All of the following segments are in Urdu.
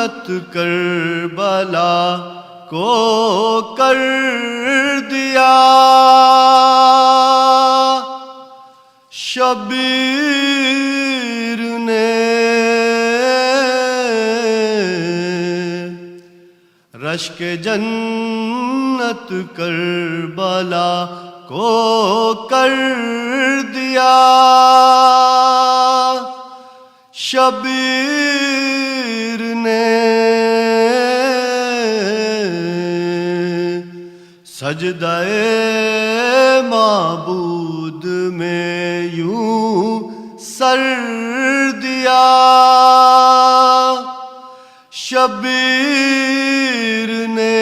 جنت کربلا کو کر دیا، شبیر نے رشک جنت کربلا کو کر دیا، شبیر نے سجدہ معبود میں یوں سر دیا، شبیر نے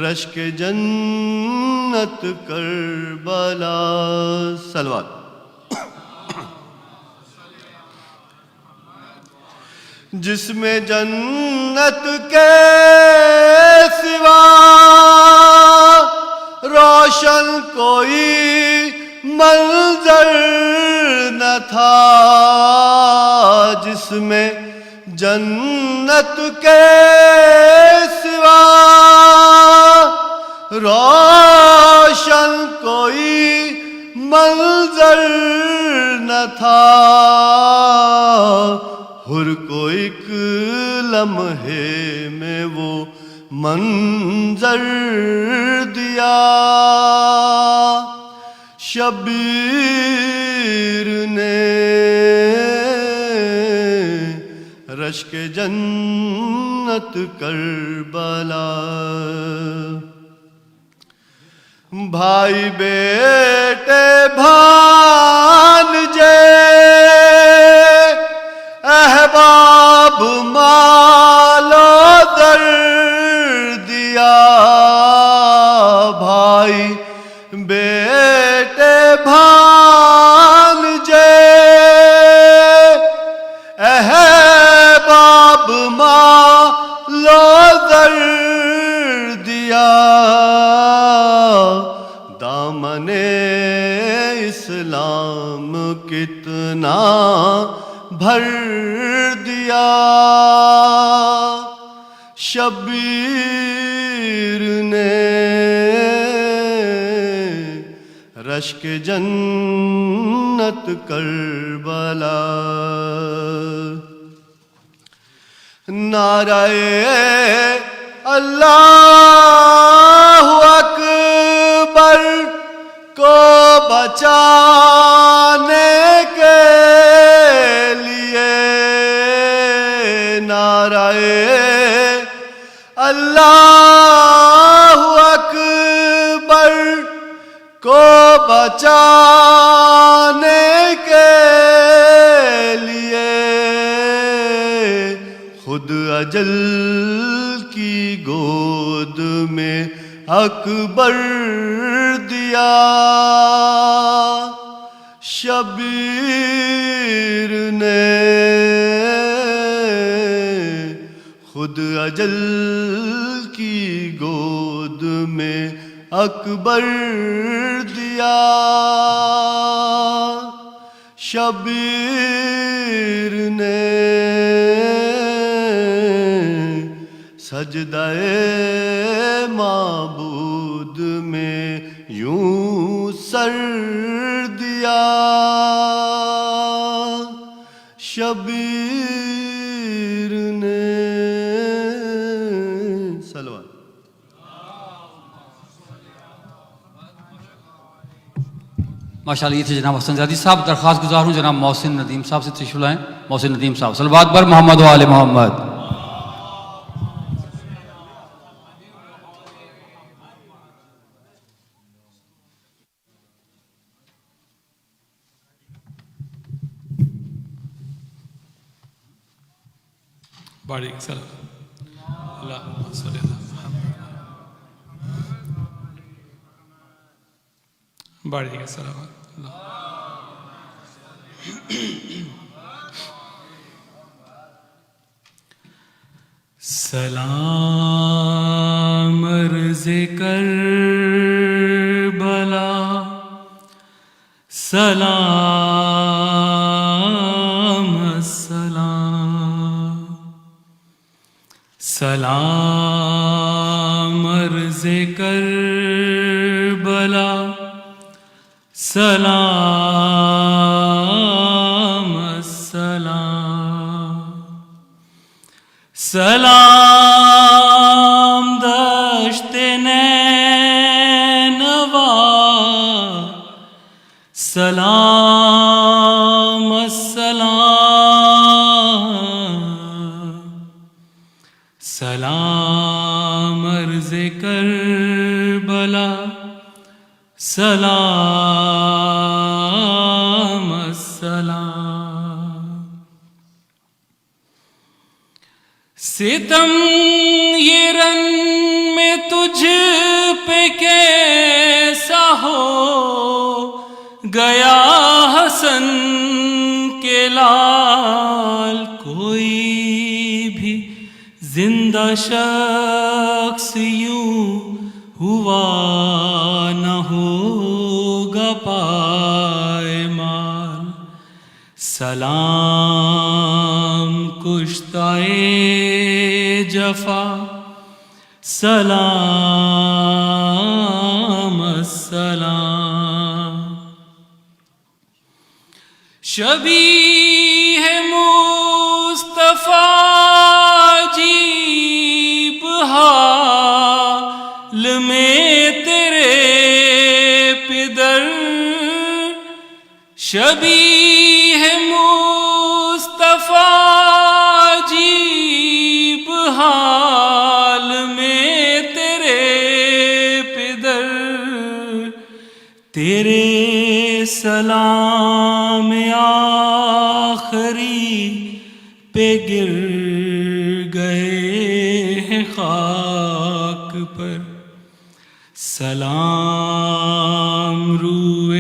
رشک جنت کربلا صلوات۔ جس میں جنت کے سوا روشن کوئی منظر نہ تھا، جس میں جنت کے سوا روشن کوئی منظر نہ تھا، حر کو ایک لمحے میں وہ منظر دیا، شبیر نے رشک جنت کربلا۔ بھائی بیٹے بھانجے احباب مال و در دیا، بھائی بیٹے بھانجے احباب مال و در دیا، دامن اسلام کتنا بھر دیا، شبیر نے رشک جنت کربلا۔ نعرہ اللہ اکبر کو بچانے کے لیے، نعرہ اللہ اکبر کو بچانے کے لیے خود اجل کی گود میں اکبر دیا، شبیر نے خود اجل کی گود میں اکبر دیا، شبیر نے سجدہ معبود میں یوں سر دیا، شبیر نے صلوات۔ ماشاءاللہ یہ تھے جناب حسن زیادی صاحب۔ درخواست گزار ہوں جناب محسن ندیم صاحب سے تشریف لائیں۔ محسن ندیم صاحب، صلوات بر محمد و آل محمد۔ باریک سلام اللہم صلی اللہ باریک سلام سلام عرض کربلا، سلام السلام سلام عرض کربلا، سلام السلام، سلام دشت نینوا، سلام السلام، سلام عرض کربلا، سلام السلام. ستم یہ رن میں تجھ پہ کیسا ہو گیا حسن کے لال، کوئی بھی زندہ شخص یوں ہوا نہ ہوگا پائمال. سلام کشتائے جفا، سلام السلام. شبیہ مصطفیٰ عجیب حال میں تیرے پدر، شبیہ مصطفیٰ عجیب حال میں تیرے پدر، تیرے سلام آخری پہ گر گئے ہیں خاک پر. سلام روح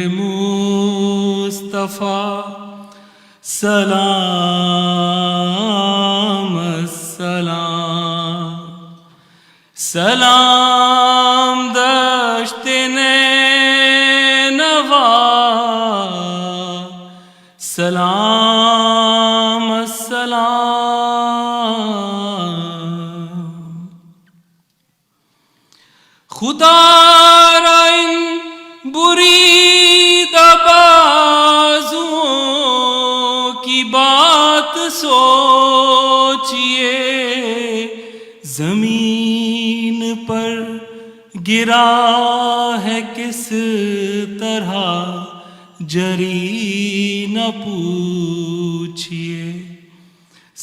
مصطفیٰ، سلام السلام، سلام دشت نینوا، سلام السلام. خدا را ان بریدہ بازوؤں کی بات سوچئے، زمین پر گرا ہے کس طرح جری نہ پوچھئے.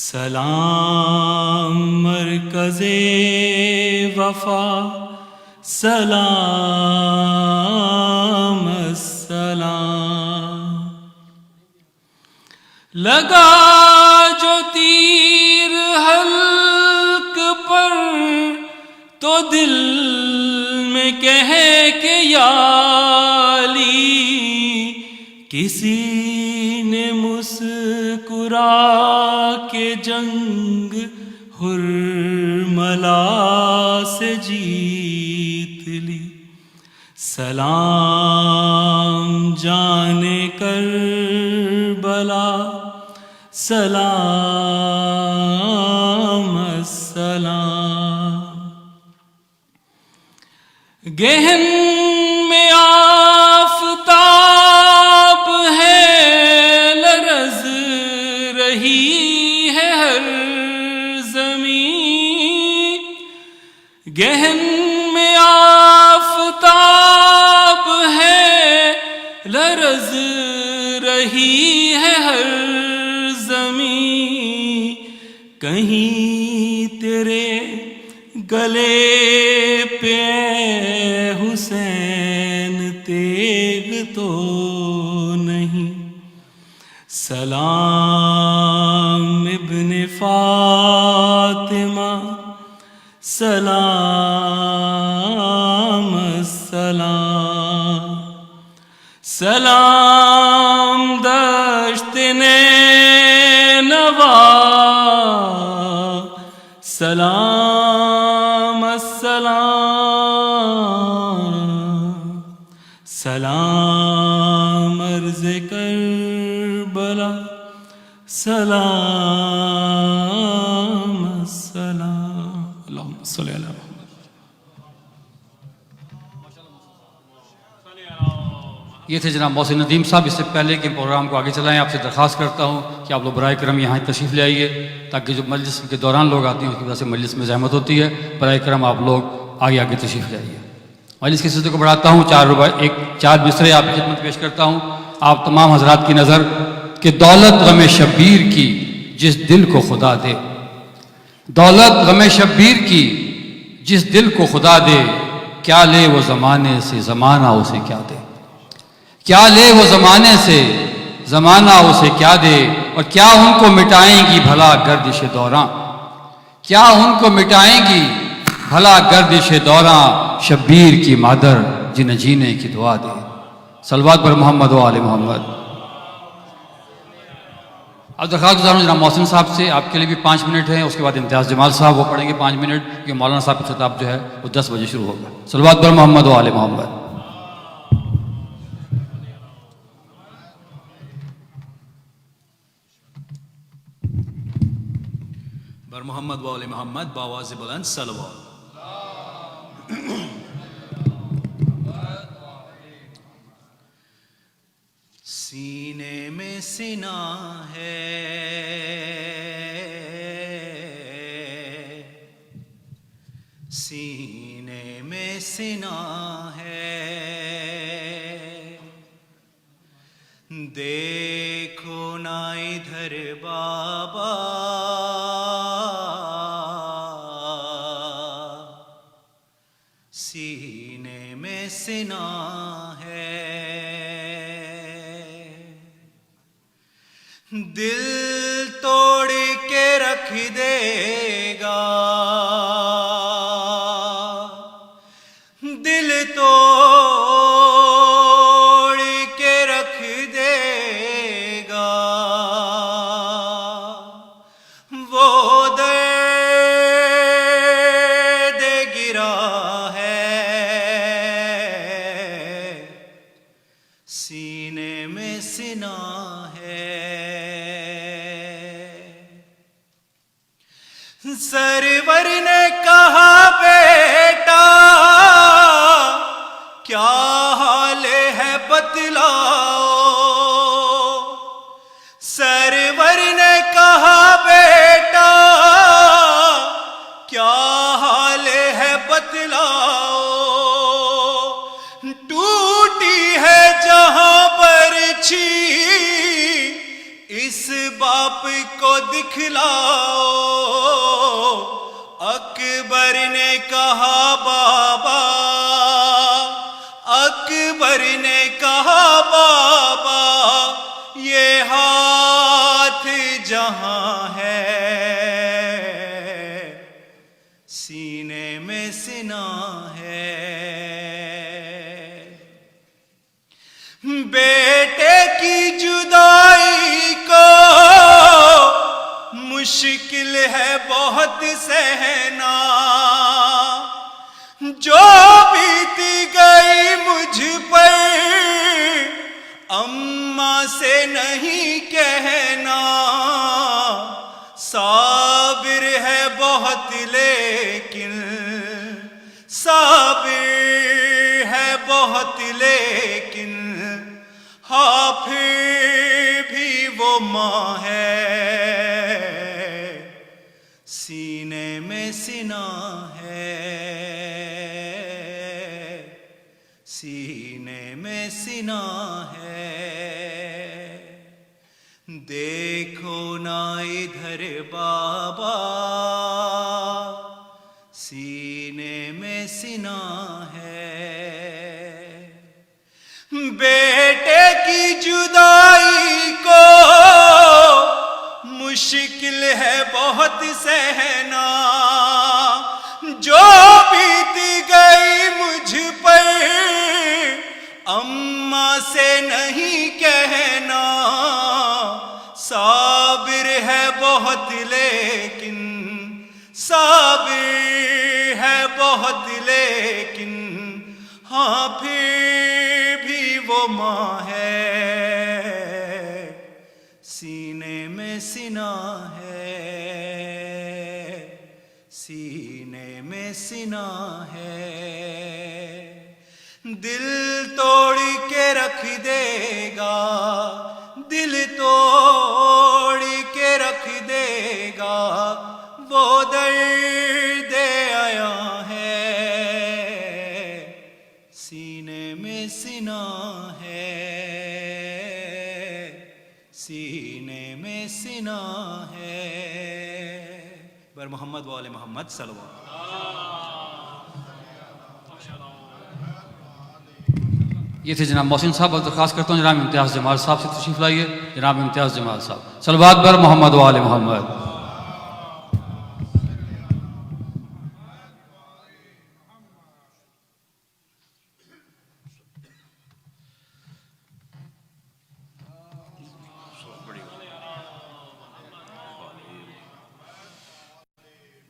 سلام مرکز وفا، سلام السلام. لگا جو تیر حلق پر تو دل میں کہے کہ یا علی، کسی نے مسکرا کے جنگ حرملا سے جیت لی. سلام جانے کربلا، سلام السلام. گہن میں آفتاب ہے، لرز رہی ہے ہر زمین، گہن میں آفتاب ہے، لرز رہی ہے ہر زمین. کہیں تیرے گلے پہ حسین تیغ تو نہیں. سلام ابن فاطمہ، سلام السلام، سلام دشت نینوا، سلام السلام، سلام عرض کربلا، سلام السلام. صلی اللہ علیہ وسلم. یہ تھے جناب محسن ندیم صاحب. اس سے پہلے کہ پروگرام کو آگے چلائیں آپ سے درخواست کرتا ہوں کہ آپ لوگ برائے کرم یہاں تشریف لے آئیے تاکہ جو مجلس کے دوران لوگ آتے ہیں اس کی وجہ سے مجلس میں زحمت ہوتی ہے. برائے کرم آپ لوگ آگے آگے تشریف لے آئیے. مجلس کے سلسلے کو بڑھاتا ہوں. 4 مصرے آپ کی خدمت پیش کرتا ہوں آپ تمام حضرات کی نظر کہ دولت غم شبیر کی جس دل کو خدا دے. دولت غم شبیر کی جس دل کو خدا دے کیا لے وہ زمانے سے زمانہ اسے کیا دے. کیا لے وہ زمانے سے زمانہ اسے کیا دے. اور کیا ان کو مٹائیں گی بھلا گردش دوراں. کیا ان کو مٹائیں گی بھلا گردش دوراں. شبیر کی مادر جنہیں جینے کی دعا دے. صلوات پر محمد و آل محمد. اب درخواست گزار ہوں جناب محسن صاحب سے آپ کے لیے بھی 5 منٹ ہیں. اس کے بعد امتیاز جمال صاحب وہ پڑھیں گے 5 منٹ کہ مولانا صاحب کا خطاب جو ہے وہ 10 بجے شروع ہوگا. صلوات پر محمد و آل محمد. بر محمد و آل محمد بآواز بلند صلوات. سینے میں سینا ہے سینے میں سینا ہے دیکھو نہ ادھر بابا سینے میں سینا ہے دل توڑ کے رکھ دے گا دل توڑ کے رکھ دے گا وہ درد گرا ہے سینے میں سینا سرور نے کہا بیٹا کیا حال ہے بتلاؤ سرور نے کہا بیٹا کیا حال ہے بتلاؤ ٹوٹی ہے جہاں برچھی اس باپ کو دکھلاؤ اکبر نے کہا بابا اکبر نے کہا بابا یہ ہاتھ جہاں ہے سینے میں سینا ہے بیٹے کی جدائی کو مشکل ہے بہت سہنا جو بیت گئی مجھ پر اماں سے نہیں کہنا صابر ہے بہت لیکن صابر ہے بہت لیکن ہاں پھر بھی وہ ماں ہے سینے میں سینا ہے سینے میں سینا ہے دیکھو نہ ادھر بابا سینے میں سینا ہے بیٹے کی جدائی کو مشکل ہے بہت سہنا جو بیت گئی مجھ پر اماں سے نہیں کہنا صابر ہے بہت لیکن صابر ہے بہت لیکن ہاں پھر بھی وہ ماں ہے سینے میں سینا ہے سینے میں سنا ہے، دل توڑ کے رکھ دے گا، دل توڑ کے رکھ دے گا، وہ درد آیا ہے، سینے میں سنا ہے، سینے میں سنا ہے۔ بر محمد و آل محمد صلوات۔ یہ تھے جناب محسن صاحب، اور درخواست کرتا ہوں جناب امتیاز جمال صاحب سے تشریف لائیے۔ جناب امتیاز جمال صاحب، صلوات بر محمد و آل محمد۔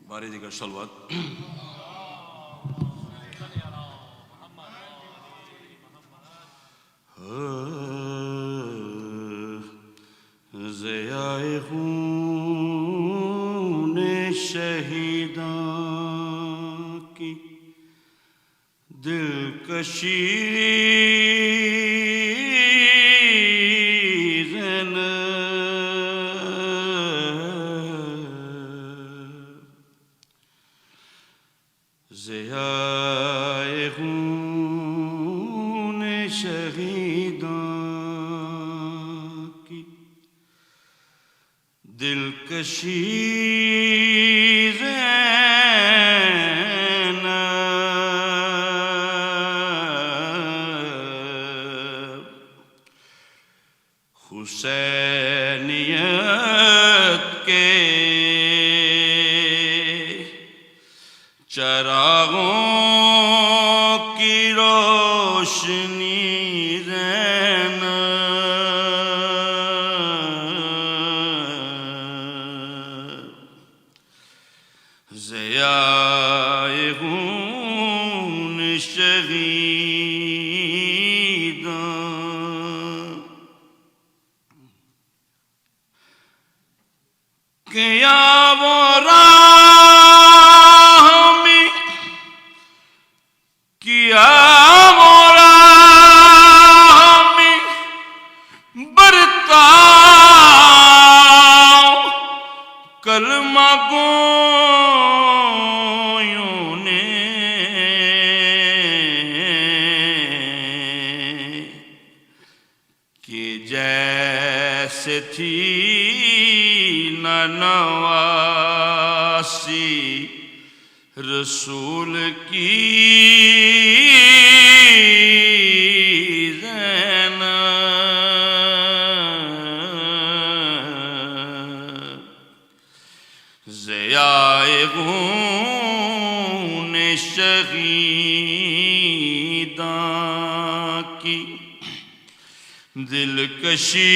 بارے دیگر صلوات۔ ضیائے خون شہیداں کی دلکشی ضیائے خون شہیداں کی دلکشی زینب، حسینیت کے چراغوں کی روشنی زینب، ضیائے خون شہیداں کیا وہ راہ میں، کیا وہ راہ میں برتاؤ کلمہ گویوں نے، کہ جیسے تھی نہ نواسی رسول کی زینب، ضیائے خون شہیداں کی دلکشی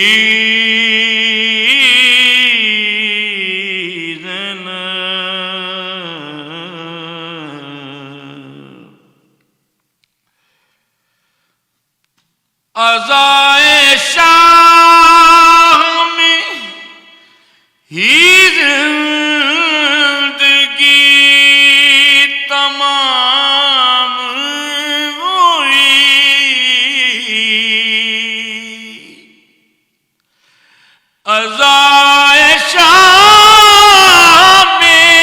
عزائے شاہ میں ہی زندگی تمام ہوئی، عزائے شاہ میں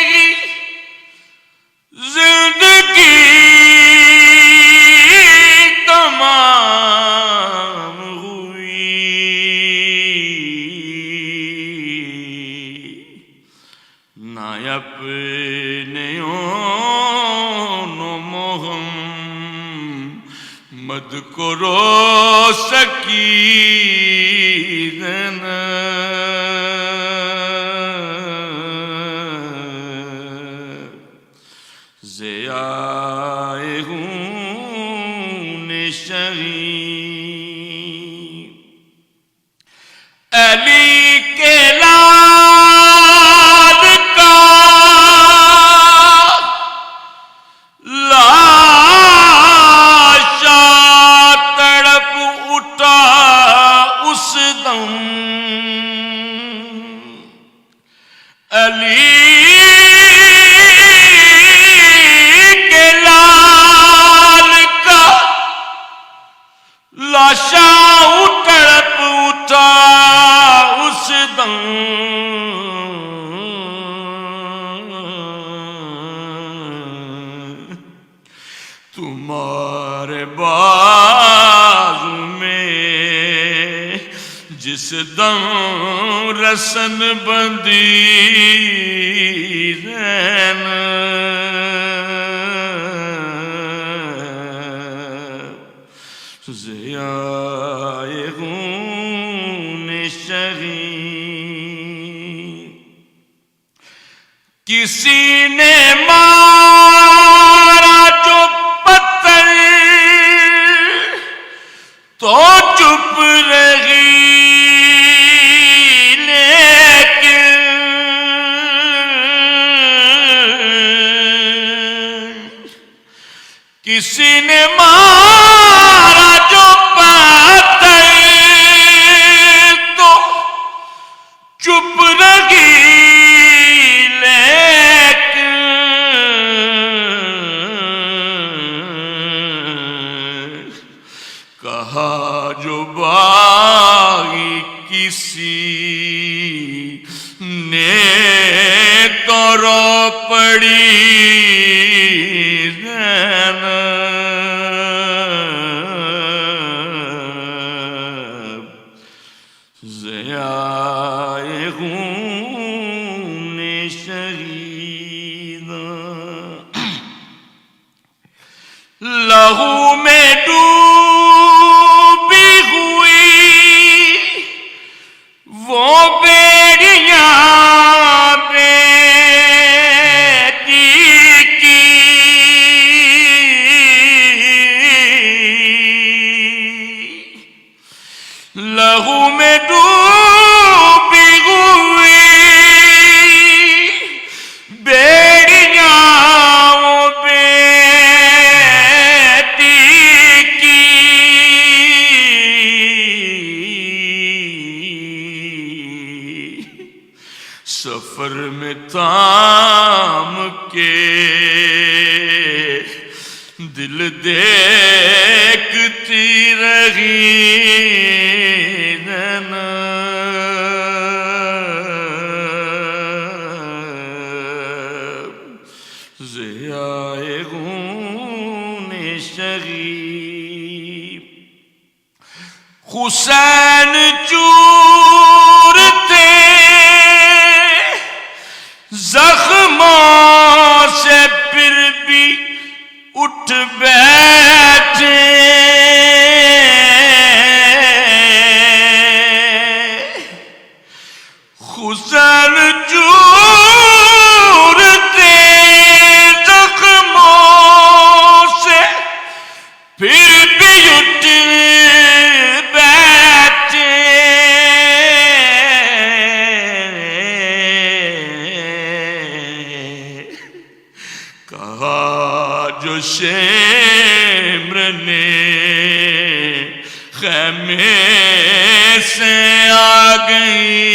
ہی زندگی تمام ہوئی، نہ اپنیوں محمد کو رو سکی زینب، ضیائے خون شہید علی کے لال کا لاشا تڑپ اٹھا اس دم، علی دم تمہارے بازو میں جس دم رسن بندی ضیائے خون شہید کسی نے مارا جو پتھر تو چپ رہی لیکن کسی نے مارا جو پتھر تو چپ رہی کہا جو باغی کسی نے تو رو پڑی زینب ضیائے خون شہید لہو میں ڈوبی ہوئی وہ بیڑیاں بیٹی کی لہو میں ڈوبی ہوئی بیڑیاں وہ سفر میں تام کے دل دیکھتی رہی ضیائے خون شہید حسین چور تھے زخموں سے پھر بھی اٹھ بیٹھے حسین چور تھے زخموں سے پھر بھی اٹھ جو شمر نے خیمے سے آ گئی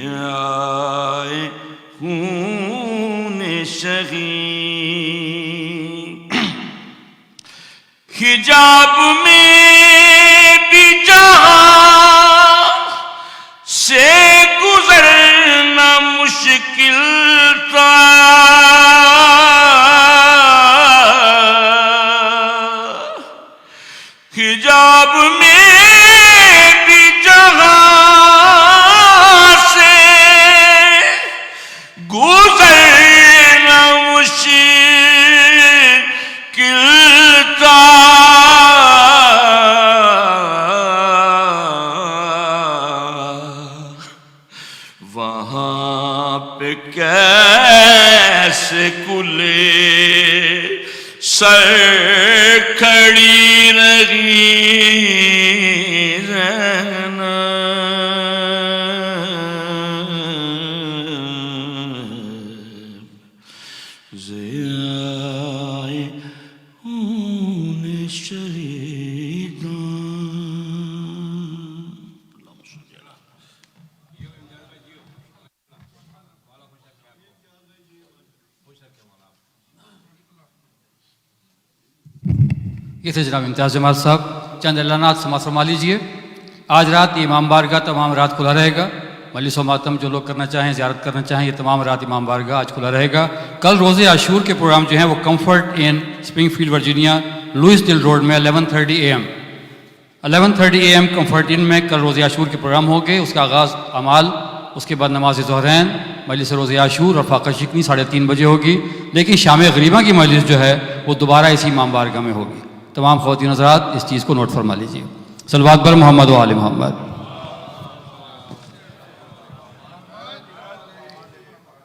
ضیائے خون شہید حجاب میں بھی جہاں سے گزرنا مشکل تھا حجاب میں بھی جہاں سے گزرنا مشکل تھا وہاں پہ کیسے کھلے سر کھڑی رہی ضیائے خون شہیداں یہ تھے جناب امتیاز جمال صاحب. چند اعلانات سماعت فرما لیجیے. آج رات یہ امام بارگاہ تمام رات کھلا رہے گا. مجلس و ماتم جو لوگ کرنا چاہیں، زیارت کرنا چاہیں، یہ تمام رات امام بارگاہ آج کھلا رہے گا. کل روز عاشور کے پروگرام جو ہیں وہ Comfort Inn Springfield Virginia Loisdale Road میں 11:30 AM 11:30 AM کمفرٹ ان میں کل روز عاشور کے پروگرام ہوں گے. اس کا آغاز اعمال، اس کے بعد نماز ظہرین، مجلس روز عاشور اور فاقہ شکنی 3:30 بجے ہوگی. لیکن شام غریبہ کی مجلس جو ہے وہ دوبارہ اسی امام بارگاہ میں ہوگی. تمام خواتین حضرات اس چیز کو نوٹ فرما لیجیے. صلوات بر محمد و آل محمد.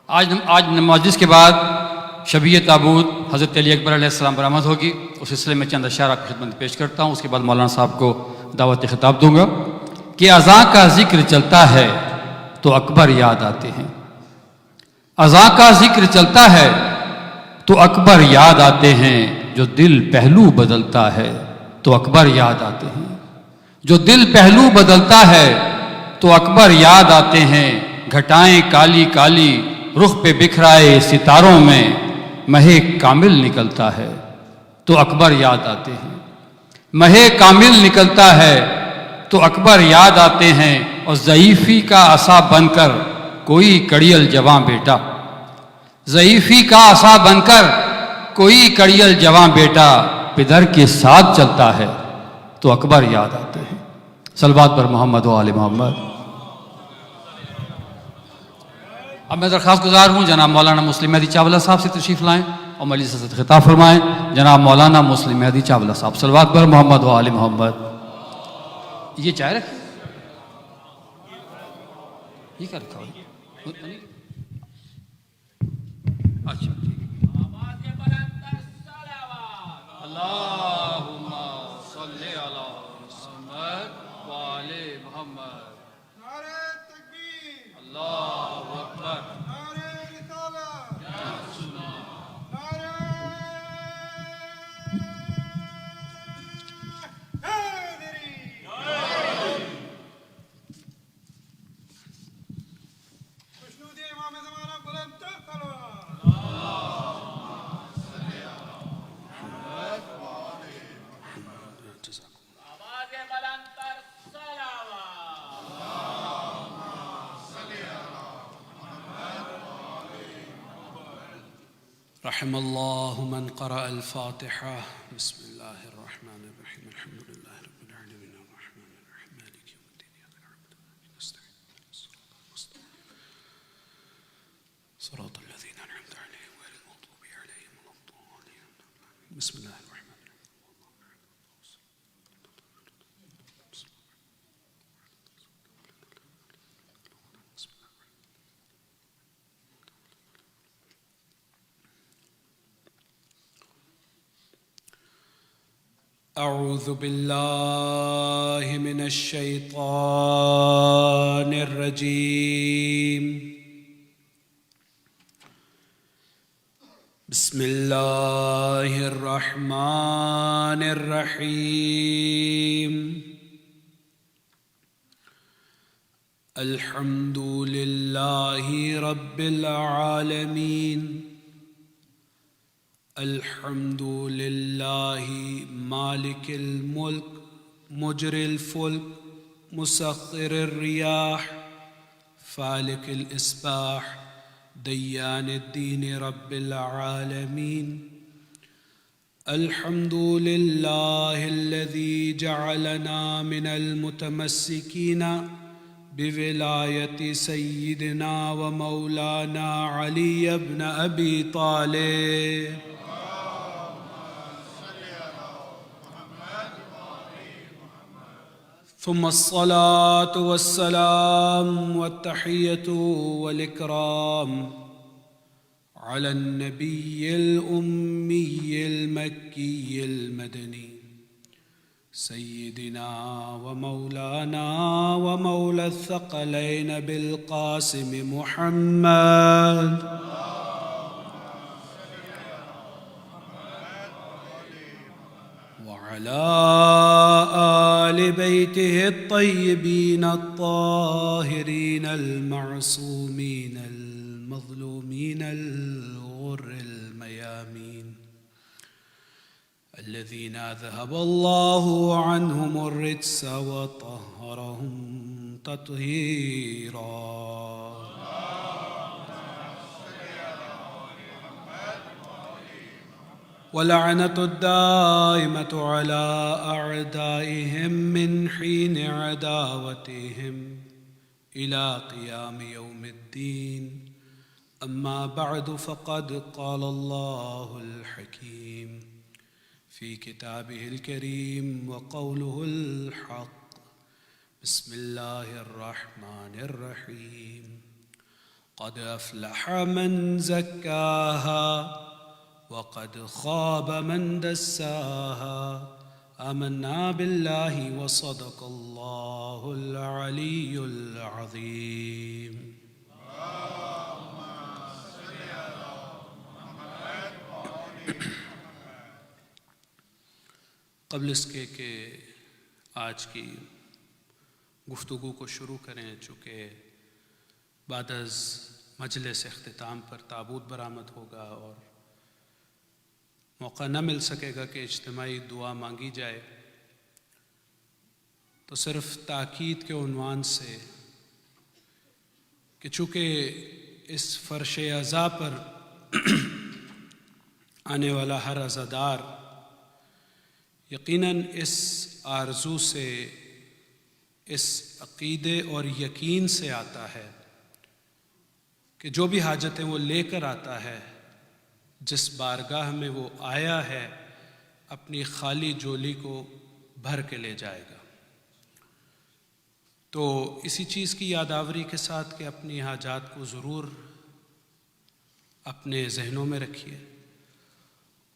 آج مجلس کے بعد شبیہ تابوت حضرت علی اکبر علیہ السلام برآمد ہوگی. اس سلسلے میں چند اشعار آپ کی خدمت پیش کرتا ہوں. اس کے بعد مولانا صاحب کو دعوت خطاب دوں گا. کہ اذان کا ذکر چلتا ہے تو اکبر یاد آتے ہیں. اذان کا ذکر چلتا ہے تو اکبر یاد آتے ہیں. جو دل پہلو بدلتا ہے تو اکبر یاد آتے ہیں. جو دل پہلو بدلتا ہے تو اکبر یاد آتے ہیں. گھٹائیں کالی کالی رخ پہ بکھرائے ستاروں میں مہ کامل نکلتا ہے تو اکبر یاد آتے ہیں. مہ کامل نکلتا ہے تو اکبر یاد آتے ہیں. اور ضعیفی کا عصا بن کر کوئی کڑیل جواں بیٹا، ضعیفی کا عصا بن کر کوئی کڑیل جواں بیٹا پدر کے ساتھ چلتا ہے تو اکبر یاد آتے ہیں. صلوات پر محمد و آل محمد. اب میں درخواست گزار ہوں جناب مولانا مسلم مہدی چاولہ صاحب سے تشریف لائیں اور مجلس سے خطاب فرمائیں. جناب مولانا مسلم مہدی چاولہ صاحب. صلوات پر محمد و آل محمد. یہ چائے رکھ، یہ کیا رکھا ہوئی؟ اچھا اللہم صلی علی محمد و آل محمد. اللہ اکبر. رحم اللہ من قرأ الفاتحہ. بسم اللہ الرحمن الرحیم. الحمد للہ رب العالمین الرحمن الرحیم مالک یوم الدین ایاک نعبد و ایاک نستعین صراط الذین انعمت علیہم غیر المغضوب علیہم ولا الضالین. بسم اللہ الرحمن الرحیم. اعوذ باللہ من الشیطان الرجیم. بسم اللہ الرحمن الرحیم. الحمد للہ رب العالمین. الحمد للہ مالک الملک مجری الفلک مسخر الریاح فالق الاصباح دیان الدین رب العالمین. الحمد للہ الذی جعلنا من المتمسکین بولایت سیدنا و مولانا علی بن ابی طالب. ثم الصلاة والسلام والتحية والإكرام على النبي الأمي المكي المدني سيدنا ومولانا ومولى الثقلين بالقاسم محمد وعلى آل بيته الطيبين الطاهرين المعصومين المظلومين الغر الميامين الذين أذهب الله عنهم الرجس وطهرهم تطهيرا. ولعنة الدائمة على أعدائهم من حين عداوتهم إلى قيام يوم الدين. أما بعد فقد قال الله الحكيم في كتابه الكريم وقوله الحق. بسم الله الرحمن الرحيم. قد أفلح من زكاها وقد خاب من دساها. آمنا بالله وصدق الله العلي العظيم. قبل اس کے کہ آج کی گفتگو کو شروع کریں، چونکہ بعد از مجلس اختتام پر تابوت برآمد ہوگا اور موقع نہ مل سکے گا کہ اجتماعی دعا مانگی جائے، تو صرف تاکید کے عنوان سے کہ چونکہ اس فرش عزا پر آنے والا ہر عزادار یقیناً اس آرزو سے، اس عقیدے اور یقین سے آتا ہے کہ جو بھی حاجتیں وہ لے کر آتا ہے، جس بارگاہ میں وہ آیا ہے، اپنی خالی جولی کو بھر کے لے جائے گا. تو اسی چیز کی یادآوری کے ساتھ کہ اپنی حاجات کو ضرور اپنے ذہنوں میں رکھیے.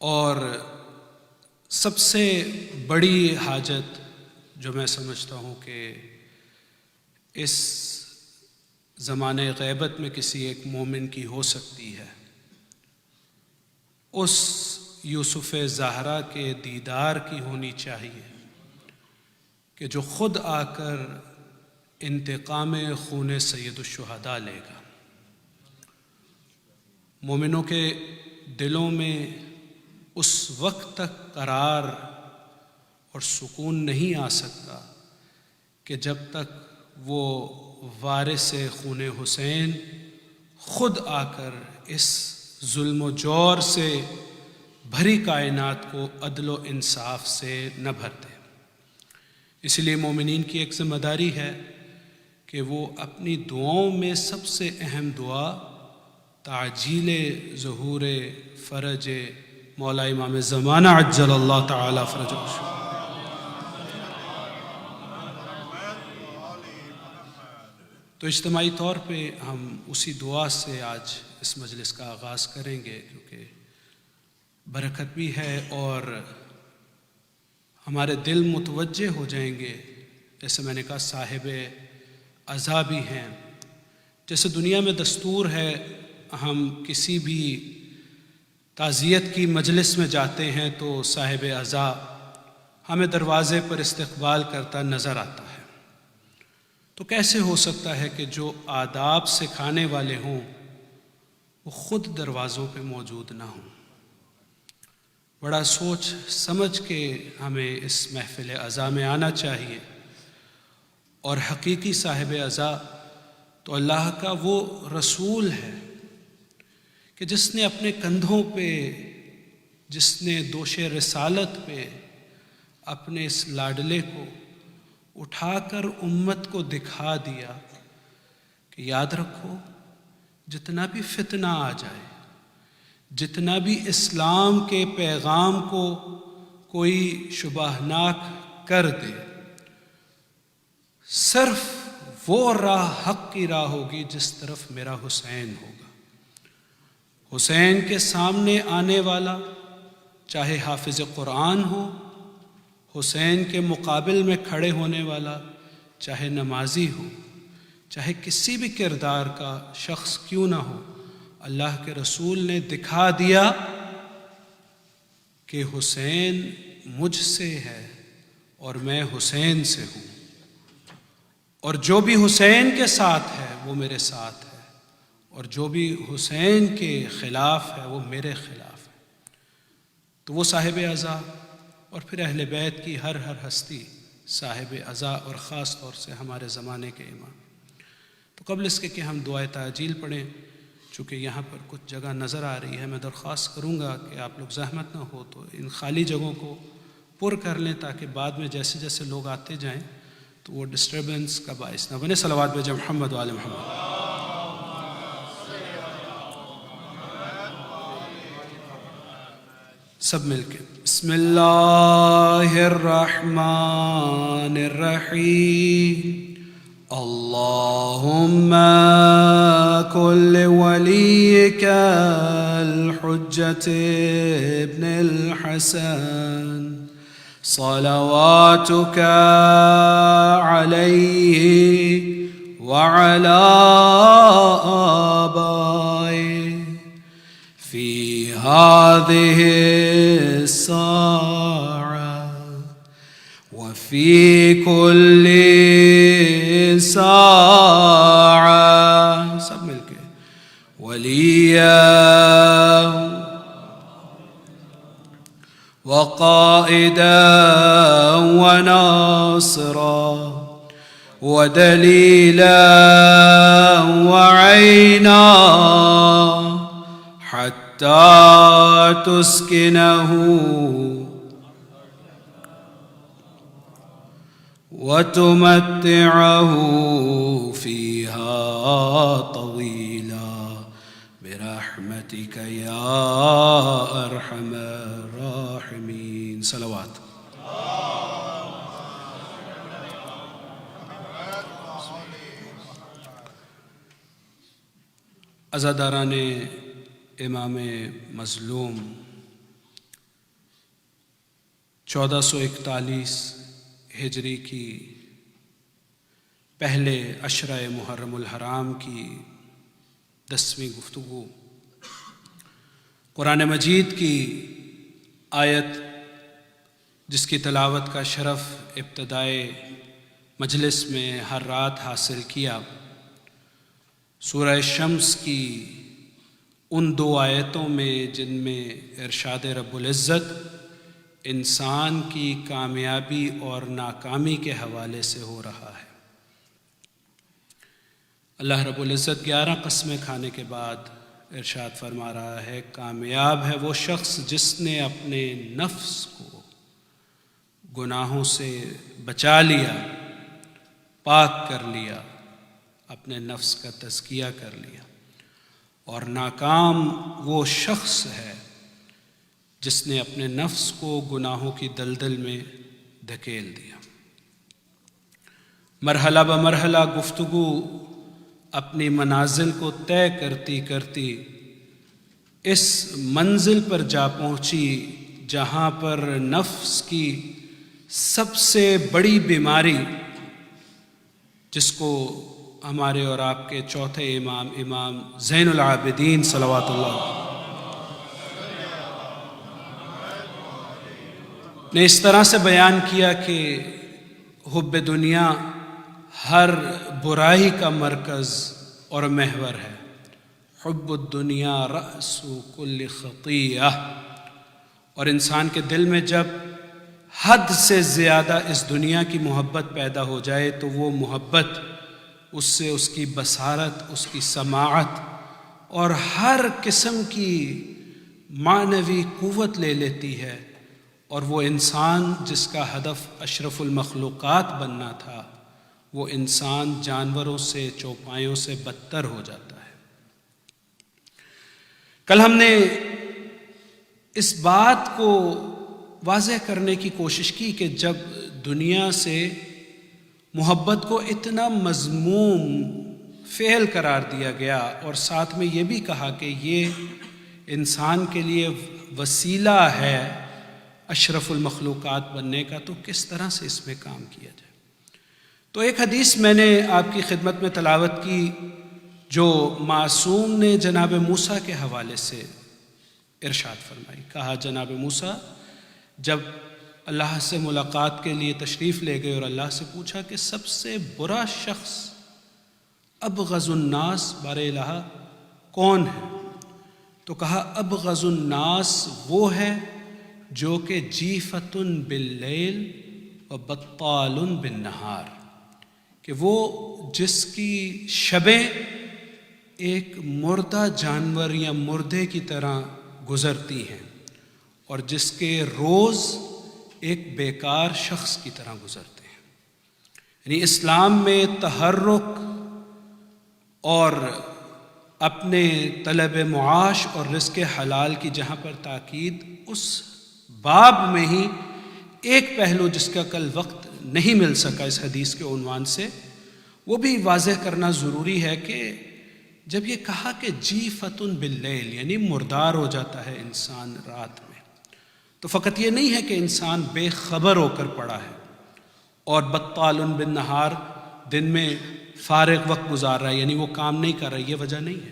اور سب سے بڑی حاجت جو میں سمجھتا ہوں کہ اس زمانے غیبت میں کسی ایک مومن کی ہو سکتی ہے، اس یوسف زہرا کے دیدار کی ہونی چاہیے کہ جو خود آ کر انتقام خون سید الشہداء لے گا. مومنوں کے دلوں میں اس وقت تک قرار اور سکون نہیں آ سکتا کہ جب تک وہ وارث خون حسین خود آ کر اس ظلم و جور سے بھری کائنات کو عدل و انصاف سے نہ بھر دے. اس لیے مومنین کی ایک ذمہ داری ہے کہ وہ اپنی دعاؤں میں سب سے اہم دعا تعجیل ظہور فرج مولا امام زمانہ عجل اللہ تعالی فرجہ. تو اجتماعی طور پہ ہم اسی دعا سے آج اس مجلس کا آغاز کریں گے، کیونکہ برکت بھی ہے اور ہمارے دل متوجہ ہو جائیں گے. جیسے میں نے کہا صاحب عزا بھی ہیں. جیسے دنیا میں دستور ہے، ہم کسی بھی تعزیت کی مجلس میں جاتے ہیں تو صاحب عزا ہمیں دروازے پر استقبال کرتا نظر آتا ہے. تو کیسے ہو سکتا ہے کہ جو آداب سکھانے والے ہوں وہ خود دروازوں پہ موجود نہ ہوں؟ بڑا سوچ سمجھ کے ہمیں اس محفل عزا میں آنا چاہیے. اور حقیقی صاحب عزا تو اللہ کا وہ رسول ہے کہ جس نے اپنے کندھوں پہ، جس نے دوش رسالت پہ اپنے اس لاڈلے کو اٹھا کر امت کو دکھا دیا کہ یاد رکھو، جتنا بھی فتنہ آ جائے، جتنا بھی اسلام کے پیغام کو کوئی شبہناک کر دے، صرف وہ راہ حق کی راہ ہوگی جس طرف میرا حسین ہوگا. حسین کے سامنے آنے والا چاہے حافظ قرآن ہو، حسین کے مقابل میں کھڑے ہونے والا چاہے نمازی ہو، چاہے کسی بھی کردار کا شخص کیوں نہ ہو، اللہ کے رسول نے دکھا دیا کہ حسین مجھ سے ہے اور میں حسین سے ہوں، اور جو بھی حسین کے ساتھ ہے وہ میرے ساتھ ہے، اور جو بھی حسین کے خلاف ہے وہ میرے خلاف ہے. تو وہ صاحب عزا اور پھر اہل بیت کی ہر ہستی صاحب عزا اور خاص طور سے ہمارے زمانے کے امام۔ تو قبل اس کے کہ ہم دعائے تعجیل پڑھیں، چونکہ یہاں پر کچھ جگہ نظر آ رہی ہے، میں درخواست کروں گا کہ آپ لوگ زحمت نہ ہو تو ان خالی جگہوں کو پر کر لیں، تاکہ بعد میں جیسے جیسے لوگ آتے جائیں تو وہ ڈسٹربنس کا باعث نہ بنے۔ صلوات بھیجیں محمد و آل محمد۔ سب مل کے بسم اللہ الرحمن الرحیم۔ اللہم کن لولیک الحجۃ ابن الحسن صلواتک علیہ وعلی آبائہ فی هذه الساعة وفي كل ساعة سب مل کے وليا وقائدا وناصرا ودليلا وعينا حتى تسكنه وتمتعه فيها طويلا برحمتك يا أرحم الراحمين۔ صلوات۔ عزاداران امام مظلوم، 1441 ہجری کی پہلے عشرہ محرم الحرام کی 10ویں گفتگو قرآن مجید کی آیت جس کی تلاوت کا شرف ابتدائے مجلس میں ہر رات حاصل کیا، سورہ شمس کی ان 2 آیتوں میں جن میں ارشاد رب العزت انسان کی کامیابی اور ناکامی کے حوالے سے ہو رہا ہے۔ اللہ رب العزت 11 قسمیں کھانے کے بعد ارشاد فرما رہا ہے، کامیاب ہے وہ شخص جس نے اپنے نفس کو گناہوں سے بچا لیا، پاک کر لیا، اپنے نفس کا تزکیہ کر لیا، اور ناکام وہ شخص ہے جس نے اپنے نفس کو گناہوں کی دلدل میں دھکیل دیا۔ مرحلہ بمرحلہ گفتگو اپنی منازل کو طے کرتی کرتی اس منزل پر جا پہنچی جہاں پر نفس کی سب سے بڑی بیماری، جس کو ہمارے اور آپ کے چوتھے امام زین العابدین صلوات اللہ نے اس طرح سے بیان کیا کہ حب دنیا ہر برائی کا مرکز اور محور ہے۔ حب الدنیا رأس کل خطیئہ، اور انسان کے دل میں جب حد سے زیادہ اس دنیا کی محبت پیدا ہو جائے تو وہ محبت اس سے اس کی بصارت، اس کی سماعت اور ہر قسم کی معنوی قوت لے لیتی ہے، اور وہ انسان جس کا ہدف اشرف المخلوقات بننا تھا، وہ انسان جانوروں سے، چوپایوں سے بدتر ہو جاتا ہے۔ کل ہم نے اس بات کو واضح کرنے کی کوشش کی کہ جب دنیا سے محبت کو اتنا مذموم فعل قرار دیا گیا اور ساتھ میں یہ بھی کہا کہ یہ انسان کے لیے وسیلہ ہے اشرف المخلوقات بننے کا، تو کس طرح سے اس میں کام کیا جائے۔ تو ایک حدیث میں نے آپ کی خدمت میں تلاوت کی جو معصوم نے جناب موسیٰ کے حوالے سے ارشاد فرمائی۔ کہا جناب موسیٰ جب اللہ سے ملاقات کے لیے تشریف لے گئے اور اللہ سے پوچھا کہ سب سے برا شخص ابغض الناس بار الہ کون ہے، تو کہا ابغض الناس وہ ہے جو کہ جیفتن باللیل و بطال بالنہار، کہ وہ جس کی شبیں ایک مردہ جانور یا مردے کی طرح گزرتی ہیں اور جس کے روز ایک بیکار شخص کی طرح گزرتے ہیں۔ یعنی اسلام میں تحرک اور اپنے طلب معاش اور رزق حلال کی جہاں پر تاکید، اس باب میں ہی ایک پہلو جس کا کل وقت نہیں مل سکا اس حدیث کے عنوان سے، وہ بھی واضح کرنا ضروری ہے کہ جب یہ کہا کہ جیفتن باللیل یعنی مردار ہو جاتا ہے انسان رات میں، تو فقط یہ نہیں ہے کہ انسان بے خبر ہو کر پڑا ہے اور بطال بالنہار دن میں فارغ وقت گزار رہا ہے، یعنی وہ کام نہیں کر رہا، یہ وجہ نہیں ہے۔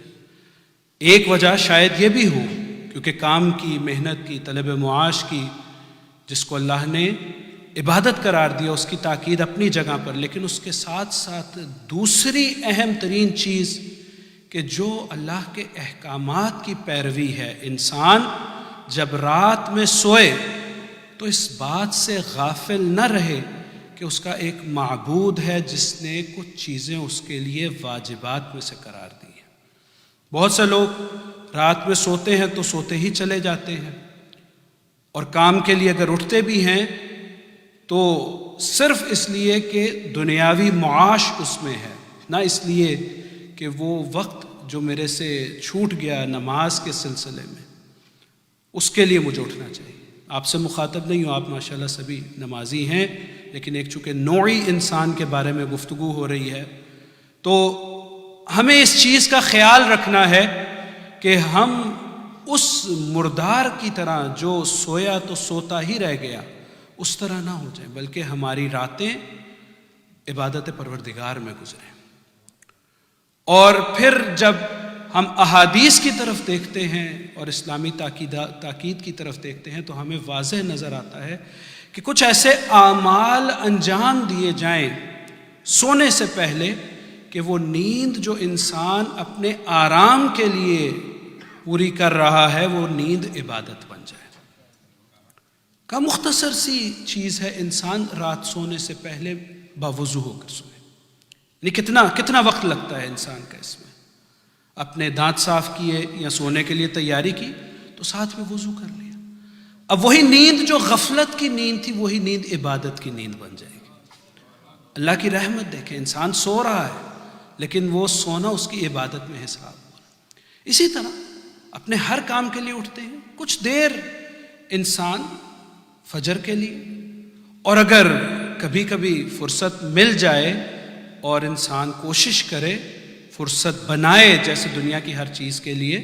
ایک وجہ شاید یہ بھی ہو کیونکہ کام کی، محنت کی، طلب معاش کی، جس کو اللہ نے عبادت قرار دیا، اس کی تاکید اپنی جگہ پر، لیکن اس کے ساتھ ساتھ دوسری اہم ترین چیز کہ جو اللہ کے احکامات کی پیروی ہے، انسان جب رات میں سوئے تو اس بات سے غافل نہ رہے کہ اس کا ایک معبود ہے جس نے کچھ چیزیں اس کے لیے واجبات میں سے قرار دی ہیں۔ بہت سے لوگ رات میں سوتے ہیں تو سوتے ہی چلے جاتے ہیں، اور کام کے لیے اگر اٹھتے بھی ہیں تو صرف اس لیے کہ دنیاوی معاش اس میں ہے، نہ اس لیے کہ وہ وقت جو میرے سے چھوٹ گیا نماز کے سلسلے میں اس کے لیے مجھے اٹھنا چاہیے۔ آپ سے مخاطب نہیں ہوں، آپ ماشاءاللہ سبھی نمازی ہیں، لیکن ایک چونکہ نوعی انسان کے بارے میں گفتگو ہو رہی ہے، تو ہمیں اس چیز کا خیال رکھنا ہے کہ ہم اس مردار کی طرح جو سویا تو سوتا ہی رہ گیا اس طرح نہ ہو جائیں، بلکہ ہماری راتیں عبادت پروردگار میں گزریں۔ اور پھر جب ہم احادیث کی طرف دیکھتے ہیں اور اسلامی تاکید کی طرف دیکھتے ہیں تو ہمیں واضح نظر آتا ہے کہ کچھ ایسے اعمال انجام دیے جائیں سونے سے پہلے کہ وہ نیند جو انسان اپنے آرام کے لیے پوری کر رہا ہے وہ نیند عبادت بن جائے۔ کا مختصر سی چیز ہے، انسان رات سونے سے پہلے باوضو ہو کر سوئے۔ یعنی کتنا وقت لگتا ہے انسان کا اس میں، اپنے دانت صاف کیے یا سونے کے لیے تیاری کی تو ساتھ میں وضو کر لیا، اب وہی نیند جو غفلت کی نیند تھی وہی نیند عبادت کی نیند بن جائے گی۔ اللہ کی رحمت دیکھیں، انسان سو رہا ہے لیکن وہ سونا اس کی عبادت میں حساب ہو رہا۔ اسی طرح اپنے ہر کام کے لیے اٹھتے ہیں، کچھ دیر انسان فجر کے لیے، اور اگر کبھی کبھی فرصت مل جائے اور انسان کوشش کرے، فرصت بنائے جیسے دنیا کی ہر چیز کے لیے،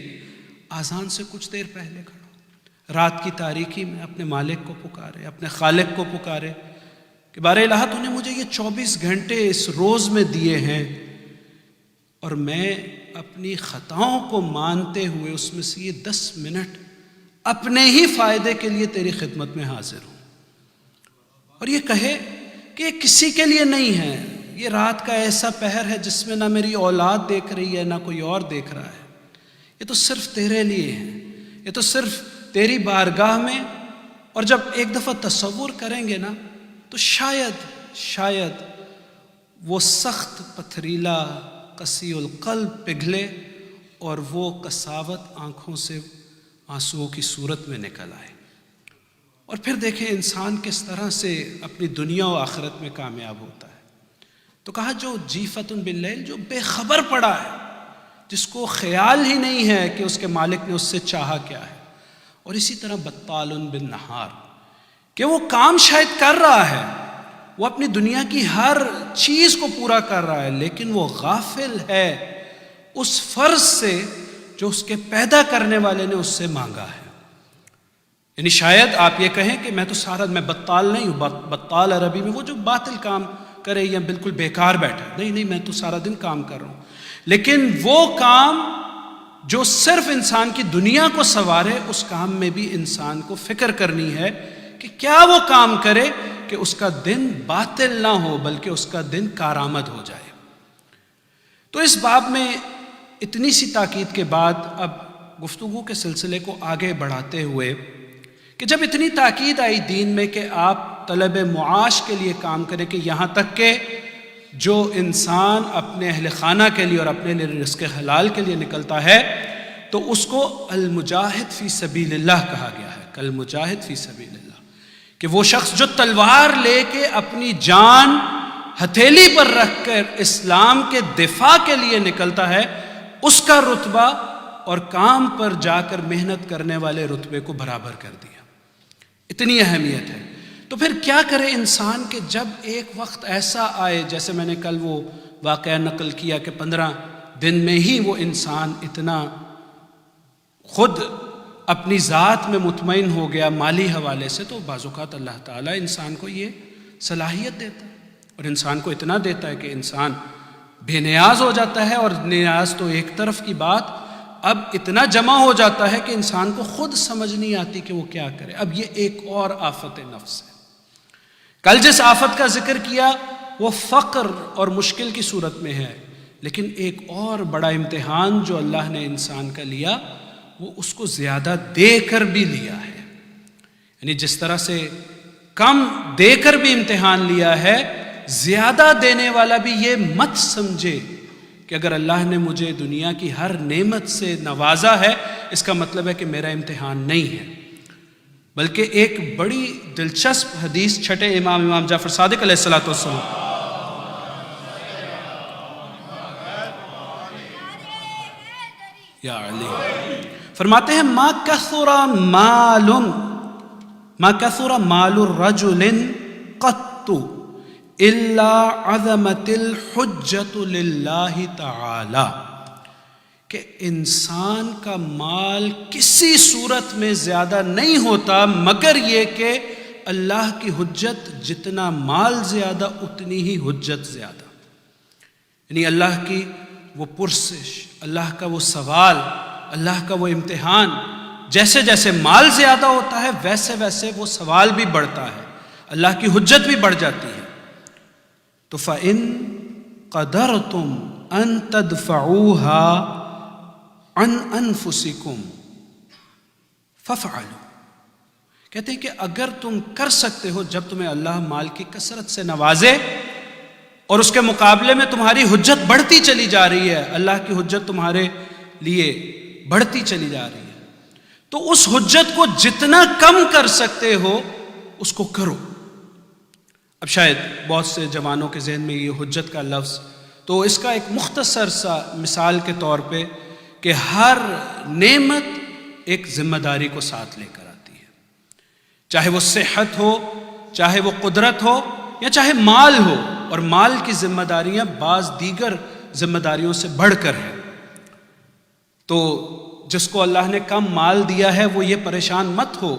اذان سے کچھ دیر پہلے کھڑا ہو، رات کی تاریکی میں اپنے مالک کو پکارے، اپنے خالق کو پکارے کہ بارے الہ تو نے مجھے یہ 24 گھنٹے اس روز میں دیے ہیں اور میں اپنی خطاؤں کو مانتے ہوئے اس میں سے یہ 10 منٹ اپنے ہی فائدے کے لیے تیری خدمت میں حاضر ہوں، اور یہ کہے کہ یہ کسی کے لیے نہیں ہے، یہ رات کا ایسا پہر ہے جس میں نہ میری اولاد دیکھ رہی ہے نہ کوئی اور دیکھ رہا ہے، یہ تو صرف تیرے لیے ہے، یہ تو صرف تیری بارگاہ میں۔ اور جب ایک دفعہ تصور کریں گے نا تو شاید وہ سخت پتھریلا قسی القلب پگھلے اور وہ قساوت آنکھوں سے آنسوؤں کی صورت میں نکل آئے، اور پھر دیکھیں انسان کس طرح سے اپنی دنیا و آخرت میں کامیاب ہوتا ہے۔ تو کہا جو جیفتن باللیل، جو بے خبر پڑا ہے، جس کو خیال ہی نہیں ہے کہ اس کے مالک نے اس سے چاہا کیا ہے، اور اسی طرح بطال بالنہار، کہ وہ کام شاید کر رہا ہے، وہ اپنی دنیا کی ہر چیز کو پورا کر رہا ہے، لیکن وہ غافل ہے اس فرض سے جو اس کے پیدا کرنے والے نے اس سے مانگا ہے۔ یعنی شاید آپ یہ کہیں کہ میں بطال نہیں ہوں، بطال عربی میں وہ جو باطل کام کرے یا بالکل بیکار بیٹھا، نہیں میں تو سارا دن کام کر رہا ہوں، لیکن وہ کام جو صرف انسان کی دنیا کو سنوارے، اس کام میں بھی انسان کو فکر کرنی ہے کہ کیا وہ کام کرے کہ اس کا دن باطل نہ ہو بلکہ اس کا دن کارآمد ہو جائے۔ تو اس باب میں اتنی سی تاکید کے بعد اب گفتگو کے سلسلے کو آگے بڑھاتے ہوئے کہ جب اتنی تاکید آئی دین میں کہ آپ طلب معاش کے لیے کام کریں، کہ یہاں تک کہ جو انسان اپنے اہل خانہ کے لیے اور اپنے لیے رزق حلال کے لیے نکلتا ہے تو اس کو المجاہد فی سبیل اللہ کہا گیا ہے، کالمجاہد فی سبیل اللہ، کہ وہ شخص جو تلوار لے کے اپنی جان ہتھیلی پر رکھ کر اسلام کے دفاع کے لیے نکلتا ہے، اس کا رتبہ اور کام پر جا کر محنت کرنے والے رتبے کو برابر کر دیا۔ اتنی اہمیت ہے۔ تو پھر کیا کرے انسان کہ جب ایک وقت ایسا آئے، جیسے میں نے کل وہ واقعہ نقل کیا کہ 15 دن میں ہی وہ انسان اتنا خود اپنی ذات میں مطمئن ہو گیا مالی حوالے سے، تو بعض اوقات اللہ تعالیٰ انسان کو یہ صلاحیت دیتا ہے، اور انسان کو اتنا دیتا ہے کہ انسان بے نیاز ہو جاتا ہے، اور نیاز تو ایک طرف کی بات، اب اتنا جمع ہو جاتا ہے کہ انسان کو خود سمجھ نہیں آتی کہ وہ کیا کرے۔ اب یہ ایک اور آفت نفس ہے۔ کل جس آفت کا ذکر کیا وہ فقر اور مشکل کی صورت میں ہے، لیکن ایک اور بڑا امتحان جو اللہ نے انسان کا لیا وہ اس کو زیادہ دے کر بھی لیا ہے۔ یعنی جس طرح سے کم دے کر بھی امتحان لیا ہے، زیادہ دینے والا بھی یہ مت سمجھے کہ اگر اللہ نے مجھے دنیا کی ہر نعمت سے نوازا ہے اس کا مطلب ہے کہ میرا امتحان نہیں ہے، بلکہ ایک بڑی دلچسپ حدیث چھٹے امام جعفر صادق علیہ السلام یا علی فرماتے ہیں ما کثر مال الرجل قط الا عظمت الحجت للہ تعالی، کہ انسان کا مال کسی صورت میں زیادہ نہیں ہوتا مگر یہ کہ اللہ کی حجت جتنا مال زیادہ اتنی ہی حجت زیادہ، یعنی اللہ کی وہ پرسش، اللہ کا وہ سوال، اللہ کا وہ امتحان، جیسے جیسے مال زیادہ ہوتا ہے ویسے ویسے وہ سوال بھی بڑھتا ہے، اللہ کی حجت بھی بڑھ جاتی ہے۔ تو فَإِن قَدَرْتُمْ أَن تَدْفَعُوهَا عَنْ أَنفُسِكُمْ فَافْعَلُوا، کہتے ہیں کہ اگر تم کر سکتے ہو، جب تمہیں اللہ مال کی کثرت سے نوازے اور اس کے مقابلے میں تمہاری حجت بڑھتی چلی جا رہی ہے، اللہ کی حجت تمہارے لیے بڑھتی چلی جا رہی ہے، تو اس حجت کو جتنا کم کر سکتے ہو اس کو کرو۔ اب شاید بہت سے جوانوں کے ذہن میں یہ حجت کا لفظ، تو اس کا ایک مختصر سا مثال کے طور پہ کہ ہر نعمت ایک ذمہ داری کو ساتھ لے کر آتی ہے، چاہے وہ صحت ہو، چاہے وہ قدرت ہو، یا چاہے مال ہو، اور مال کی ذمہ داریاں بعض دیگر ذمہ داریوں سے بڑھ کر ہیں۔ تو جس کو اللہ نے کم مال دیا ہے وہ یہ پریشان مت ہو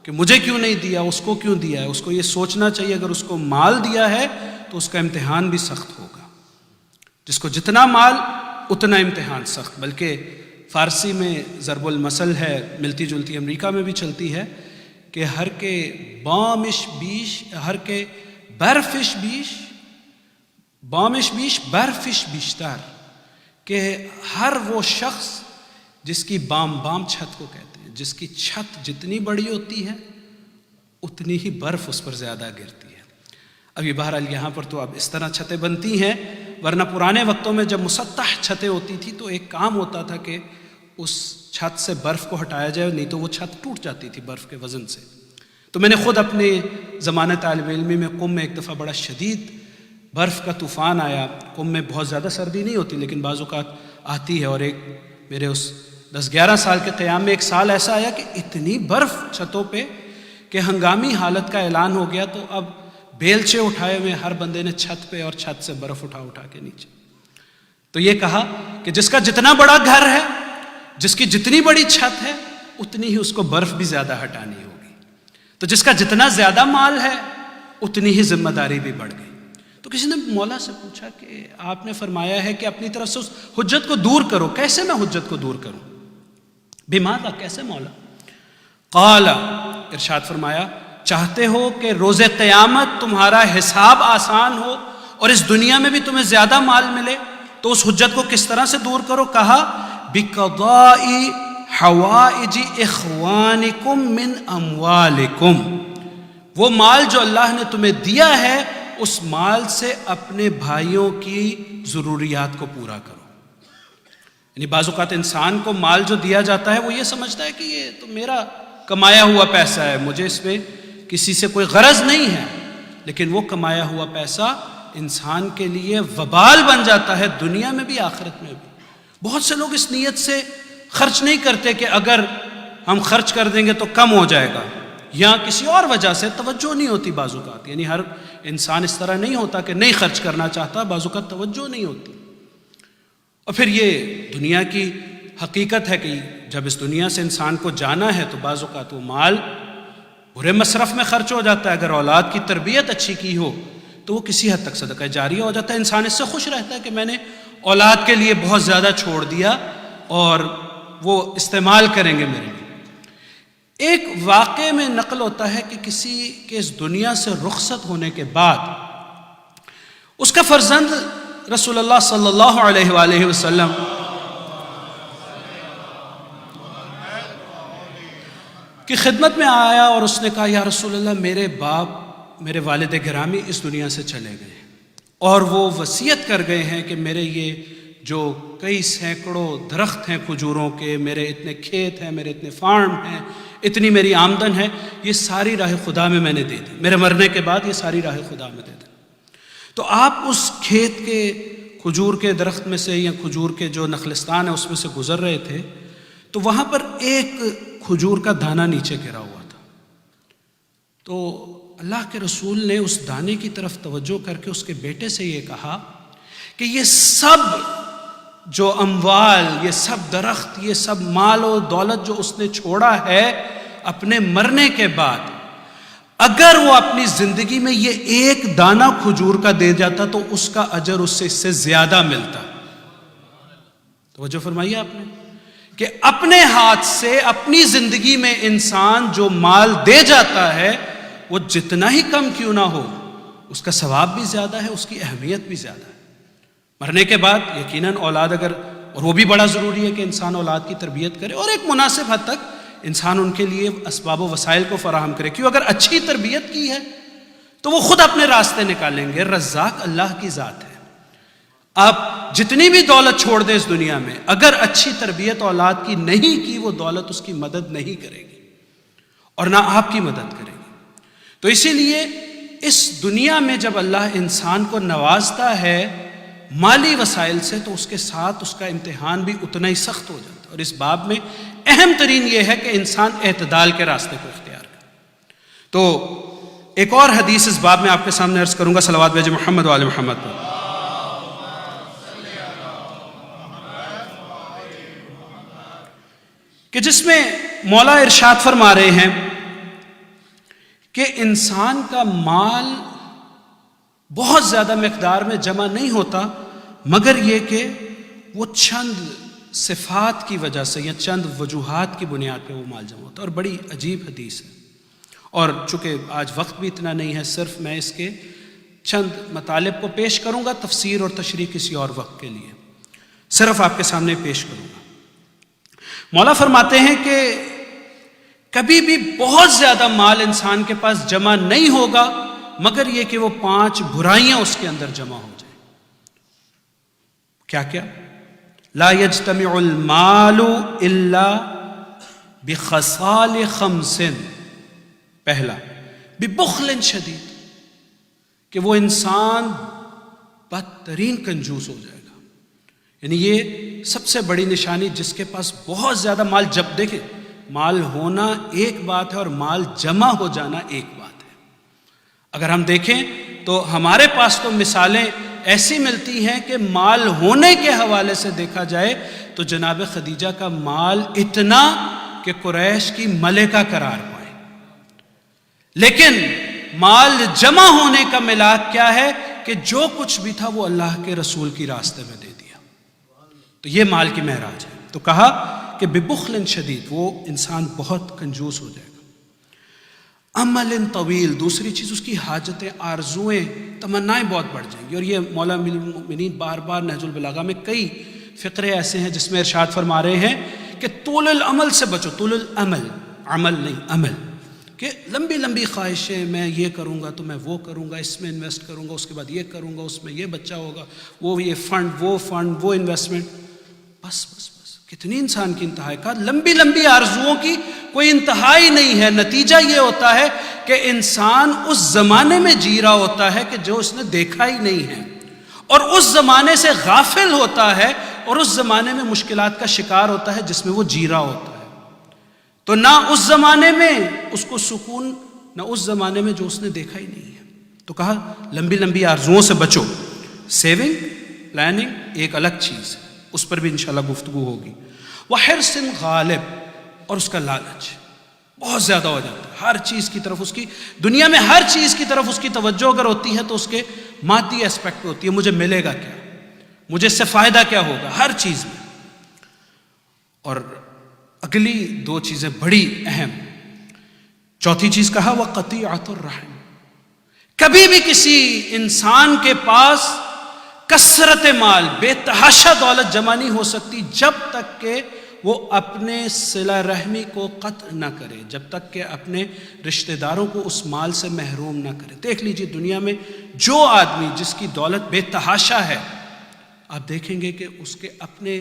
کہ مجھے کیوں نہیں دیا، اس کو کیوں دیا ہے، اس کو یہ سوچنا چاہیے اگر اس کو مال دیا ہے تو اس کا امتحان بھی سخت ہوگا۔ جس کو جتنا مال اتنا امتحان سخت، بلکہ فارسی میں ضرب المثل ہے، ملتی جلتی امریکہ میں بھی چلتی ہے کہ ہر کے بامش بیش، ہر کے برفش بیش، بامش بیش برفش بیشتر، کہ ہر وہ شخص جس کی بام چھت کو کہتے ہیں، جس کی چھت جتنی بڑی ہوتی ہے اتنی ہی برف اس پر زیادہ گرتی ہے۔ اب یہ بہرحال یہاں پر تو اب اس طرح چھتیں بنتی ہیں، ورنہ پرانے وقتوں میں جب مسطح چھتیں ہوتی تھی تو ایک کام ہوتا تھا کہ اس چھت سے برف کو ہٹایا جائے، نہیں تو وہ چھت ٹوٹ جاتی تھی برف کے وزن سے۔ تو میں نے خود اپنے زمانہ طالب علمی میں قم میں ایک دفعہ بڑا شدید برف کا طوفان آیا، قم میں بہت زیادہ سردی نہیں ہوتی لیکن بعض اوقات آتی ہے، اور ایک میرے اس 10-11 سال کے قیام میں ایک سال ایسا آیا کہ اتنی برف چھتوں پہ کہ ہنگامی حالت کا اعلان ہو گیا، تو اب بیلچے اٹھائے ہوئے ہر بندے نے چھت پہ، اور چھت سے برف اٹھا کے نیچے۔ تو یہ کہا کہ جس کا جتنا بڑا گھر ہے، جس کی جتنی بڑی چھت ہے، اتنی ہی اس کو برف بھی زیادہ ہٹانی ہوگی، تو جس کا جتنا زیادہ مال ہے اتنی ہی ذمہ داری بھی بڑھ گئی۔ تو کسی نے مولا سے پوچھا کہ آپ نے فرمایا ہے کہ اپنی طرف سے اس حجت کو دور کرو، کیسے میں حجت کو دور کروں؟ بماذا، کیسے مولا؟ قال، ارشاد فرمایا، چاہتے ہو کہ روز قیامت تمہارا حساب آسان ہو اور اس دنیا میں بھی تمہیں زیادہ مال ملے، تو اس حجت کو کس طرح سے دور کرو؟ کہا بقضاء حوائج اخوانکم من اموالکم، وہ مال جو اللہ نے تمہیں دیا ہے اس مال سے اپنے بھائیوں کی ضروریات کو پورا کرو۔ یعنی بعض اوقات انسان کو مال جو دیا جاتا ہے وہ یہ سمجھتا ہے کہ یہ تو میرا کمایا ہوا پیسہ ہے، مجھے اس میں کسی سے کوئی غرض نہیں ہے، لیکن وہ کمایا ہوا پیسہ انسان کے لیے وبال بن جاتا ہے، دنیا میں بھی آخرت میں بھی۔ بہت سے لوگ اس نیت سے خرچ نہیں کرتے کہ اگر ہم خرچ کر دیں گے تو کم ہو جائے گا، یا کسی اور وجہ سے توجہ نہیں ہوتی بعض اوقات۔ یعنی ہر انسان اس طرح نہیں ہوتا کہ نہیں خرچ کرنا چاہتا، بعض اوقات توجہ نہیں ہوتی۔ اور پھر یہ دنیا کی حقیقت ہے کہ جب اس دنیا سے انسان کو جانا ہے تو بعض اوقات وہ مال برے مصرف میں خرچ ہو جاتا ہے۔ اگر اولاد کی تربیت اچھی کی ہو تو وہ کسی حد تک صدقہ جاریہ ہو جاتا ہے، انسان اس سے خوش رہتا ہے کہ میں نے اولاد کے لیے بہت زیادہ چھوڑ دیا اور وہ استعمال کریں گے میرے لیے۔ ایک واقعے میں نقل ہوتا ہے کہ کسی کے اس دنیا سے رخصت ہونے کے بعد اس کا فرزند رسول اللہ صلی اللہ علیہ وآلہ وسلم کی خدمت میں آیا اور اس نے کہا یا رسول اللہ میرے باپ میرے والد گرامی اس دنیا سے چلے گئے ہیں اور وہ وصیت کر گئے ہیں کہ میرے یہ جو کئی سینکڑوں درخت ہیں کھجوروں کے، میرے اتنے کھیت ہیں، میرے اتنے فارم ہیں، اتنی میری آمدن ہے، یہ ساری راہ خدا میں نے دے دی، میرے مرنے کے بعد یہ ساری راہ خدا میں دے دی۔ تو آپ اس کھیت کے کھجور کے درخت میں سے یا کھجور کے جو نخلستان ہے اس میں سے گزر رہے تھے تو وہاں پر ایک کھجور کا دانہ نیچے گرا ہوا تھا۔ تو اللہ کے رسول نے اس دانے کی طرف توجہ کر کے اس کے بیٹے سے یہ کہا کہ یہ سب جو اموال، یہ سب درخت، یہ سب مال و دولت جو اس نے چھوڑا ہے اپنے مرنے کے بعد، اگر وہ اپنی زندگی میں یہ ایک دانہ کھجور کا دے جاتا تو اس کا اجر اس سے زیادہ ملتا۔ توجہ فرمائیے آپ نے کہ اپنے ہاتھ سے اپنی زندگی میں انسان جو مال دے جاتا ہے وہ جتنا ہی کم کیوں نہ ہو اس کا ثواب بھی زیادہ ہے، اس کی اہمیت بھی زیادہ ہے۔ مرنے کے بعد یقیناً اولاد اگر، اور وہ بھی بڑا ضروری ہے کہ انسان اولاد کی تربیت کرے اور ایک مناسب حد تک انسان ان کے لیے اسباب و وسائل کو فراہم کرے، کیوں اگر اچھی تربیت کی ہے تو وہ خود اپنے راستے نکالیں گے۔ رزاق اللہ کی ذات ہے، آپ جتنی بھی دولت چھوڑ دیں اس دنیا میں، اگر اچھی تربیت اولاد کی نہیں کی وہ دولت اس کی مدد نہیں کرے گی اور نہ آپ کی مدد کرے گی۔ تو اسی لیے اس دنیا میں جب اللہ انسان کو نوازتا ہے مالی وسائل سے تو اس کے ساتھ اس کا امتحان بھی اتنا ہی سخت ہو جاتا ہے، اور اس باب میں اہم ترین یہ ہے کہ انسان اعتدال کے راستے کو اختیار کرے۔ تو ایک اور حدیث اس باب میں آپ کے سامنے عرض کروں گا، صلوات بھیجیں محمد وآل محمد پر۔ کہ جس میں مولا ارشاد فرما رہے ہیں کہ انسان کا مال بہت زیادہ مقدار میں جمع نہیں ہوتا مگر یہ کہ وہ چند صفات کی وجہ سے یا چند وجوہات کی بنیاد پہ وہ مال جمع ہوتا ہے، اور بڑی عجیب حدیث ہے۔ اور چونکہ آج وقت بھی اتنا نہیں ہے، صرف میں اس کے چند مطالب کو پیش کروں گا، تفسیر اور تشریح کسی اور وقت کے لیے صرف آپ کے سامنے پیش کروں گا۔ مولا فرماتے ہیں کہ کبھی بھی بہت زیادہ مال انسان کے پاس جمع نہیں ہوگا مگر یہ کہ وہ 5 برائیاں اس کے اندر جمع ہو جائیں۔ کیا کیا؟ لا یجتمع المال الا بخصال 5، پہلا ببخل شدید، کہ وہ انسان بدترین کنجوس ہو جائے گا۔ یعنی یہ سب سے بڑی نشانی، جس کے پاس بہت زیادہ مال، جب دیکھیں مال ہونا ایک بات ہے اور مال جمع ہو جانا ایک بات ہے۔ اگر ہم دیکھیں تو ہمارے پاس تو مثالیں ایسی ملتی ہیں کہ مال ہونے کے حوالے سے دیکھا جائے تو جناب خدیجہ کا مال اتنا کہ قریش کی ملکہ قرار پائے، لیکن مال جمع ہونے کا ملاک کیا ہے کہ جو کچھ بھی تھا وہ اللہ کے رسول کی راستے میں دے دیا۔ تو یہ مال کی معراج ہے۔ تو کہا کہ ببخل شدید، وہ انسان بہت کنجوس ہو جائے گا۔ عمل طویل، دوسری چیز اس کی حاجتیں، آرزویں، تمنائیں بہت بڑھ جائیں گی۔ اور یہ مولا امیر المؤمنین بار بار نہج البلاغہ میں کئی فقرے ایسے ہیں جس میں ارشاد فرما رہے ہیں کہ طول العمل سے بچو. طول العمل، عمل نہیں عمل، کہ لمبی لمبی خواہشیں، میں یہ کروں گا تو میں وہ کروں گا، اس میں انویسٹ کروں گا، اس کے بعد یہ کروں گا، اس میں یہ بچہ ہوگا، وہ یہ فنڈ، وہ انویسٹمنٹ. بس بس بس کتنی انسان کی انتہا ہے. کہا لمبی لمبی آرزوؤں کی کوئی انتہا ہی نہیں ہے. نتیجہ یہ ہوتا ہے کہ انسان اس زمانے میں جی رہا ہوتا ہے کہ جو اس نے دیکھا ہی نہیں ہے، اور اس زمانے سے غافل ہوتا ہے، اور اس زمانے میں مشکلات کا شکار ہوتا ہے جس میں وہ جی رہا ہوتا ہے. تو نہ اس زمانے میں اس کو سکون، نہ اس زمانے میں جو اس نے دیکھا ہی نہیں ہے. تو کہا لمبی لمبی آرزوؤں سے بچو. سیونگ، پلاننگ ایک الگ چیز ہے، اس پر بھی انشاءاللہ گفتگو ہوگی. وحرص غالب، اور اس کا لالچ بہت زیادہ ہو جاتا ہے. ہر چیز کی طرف اس کی، دنیا میں ہر چیز کی طرف اس کی توجہ اگر ہوتی ہے تو اس کے مادی اسپیکٹ پہ ہوتی ہے. مجھے ملے گا کیا، مجھے اس سے فائدہ کیا ہوگا، ہر چیز میں. اور اگلی دو چیزیں بڑی اہم. چوتھی چیز کہا وہ قطیعۃ الرحم. کبھی بھی کسی انسان کے پاس کثرت مال، بے تحاشا دولت جمع نہیں ہو سکتی جب تک کہ وہ اپنے صلہ رحمی کو قطع نہ کرے، جب تک کہ اپنے رشتہ داروں کو اس مال سے محروم نہ کرے. دیکھ لیجئے دنیا میں جو آدمی جس کی دولت بے تحاشا ہے، آپ دیکھیں گے کہ اس کے اپنے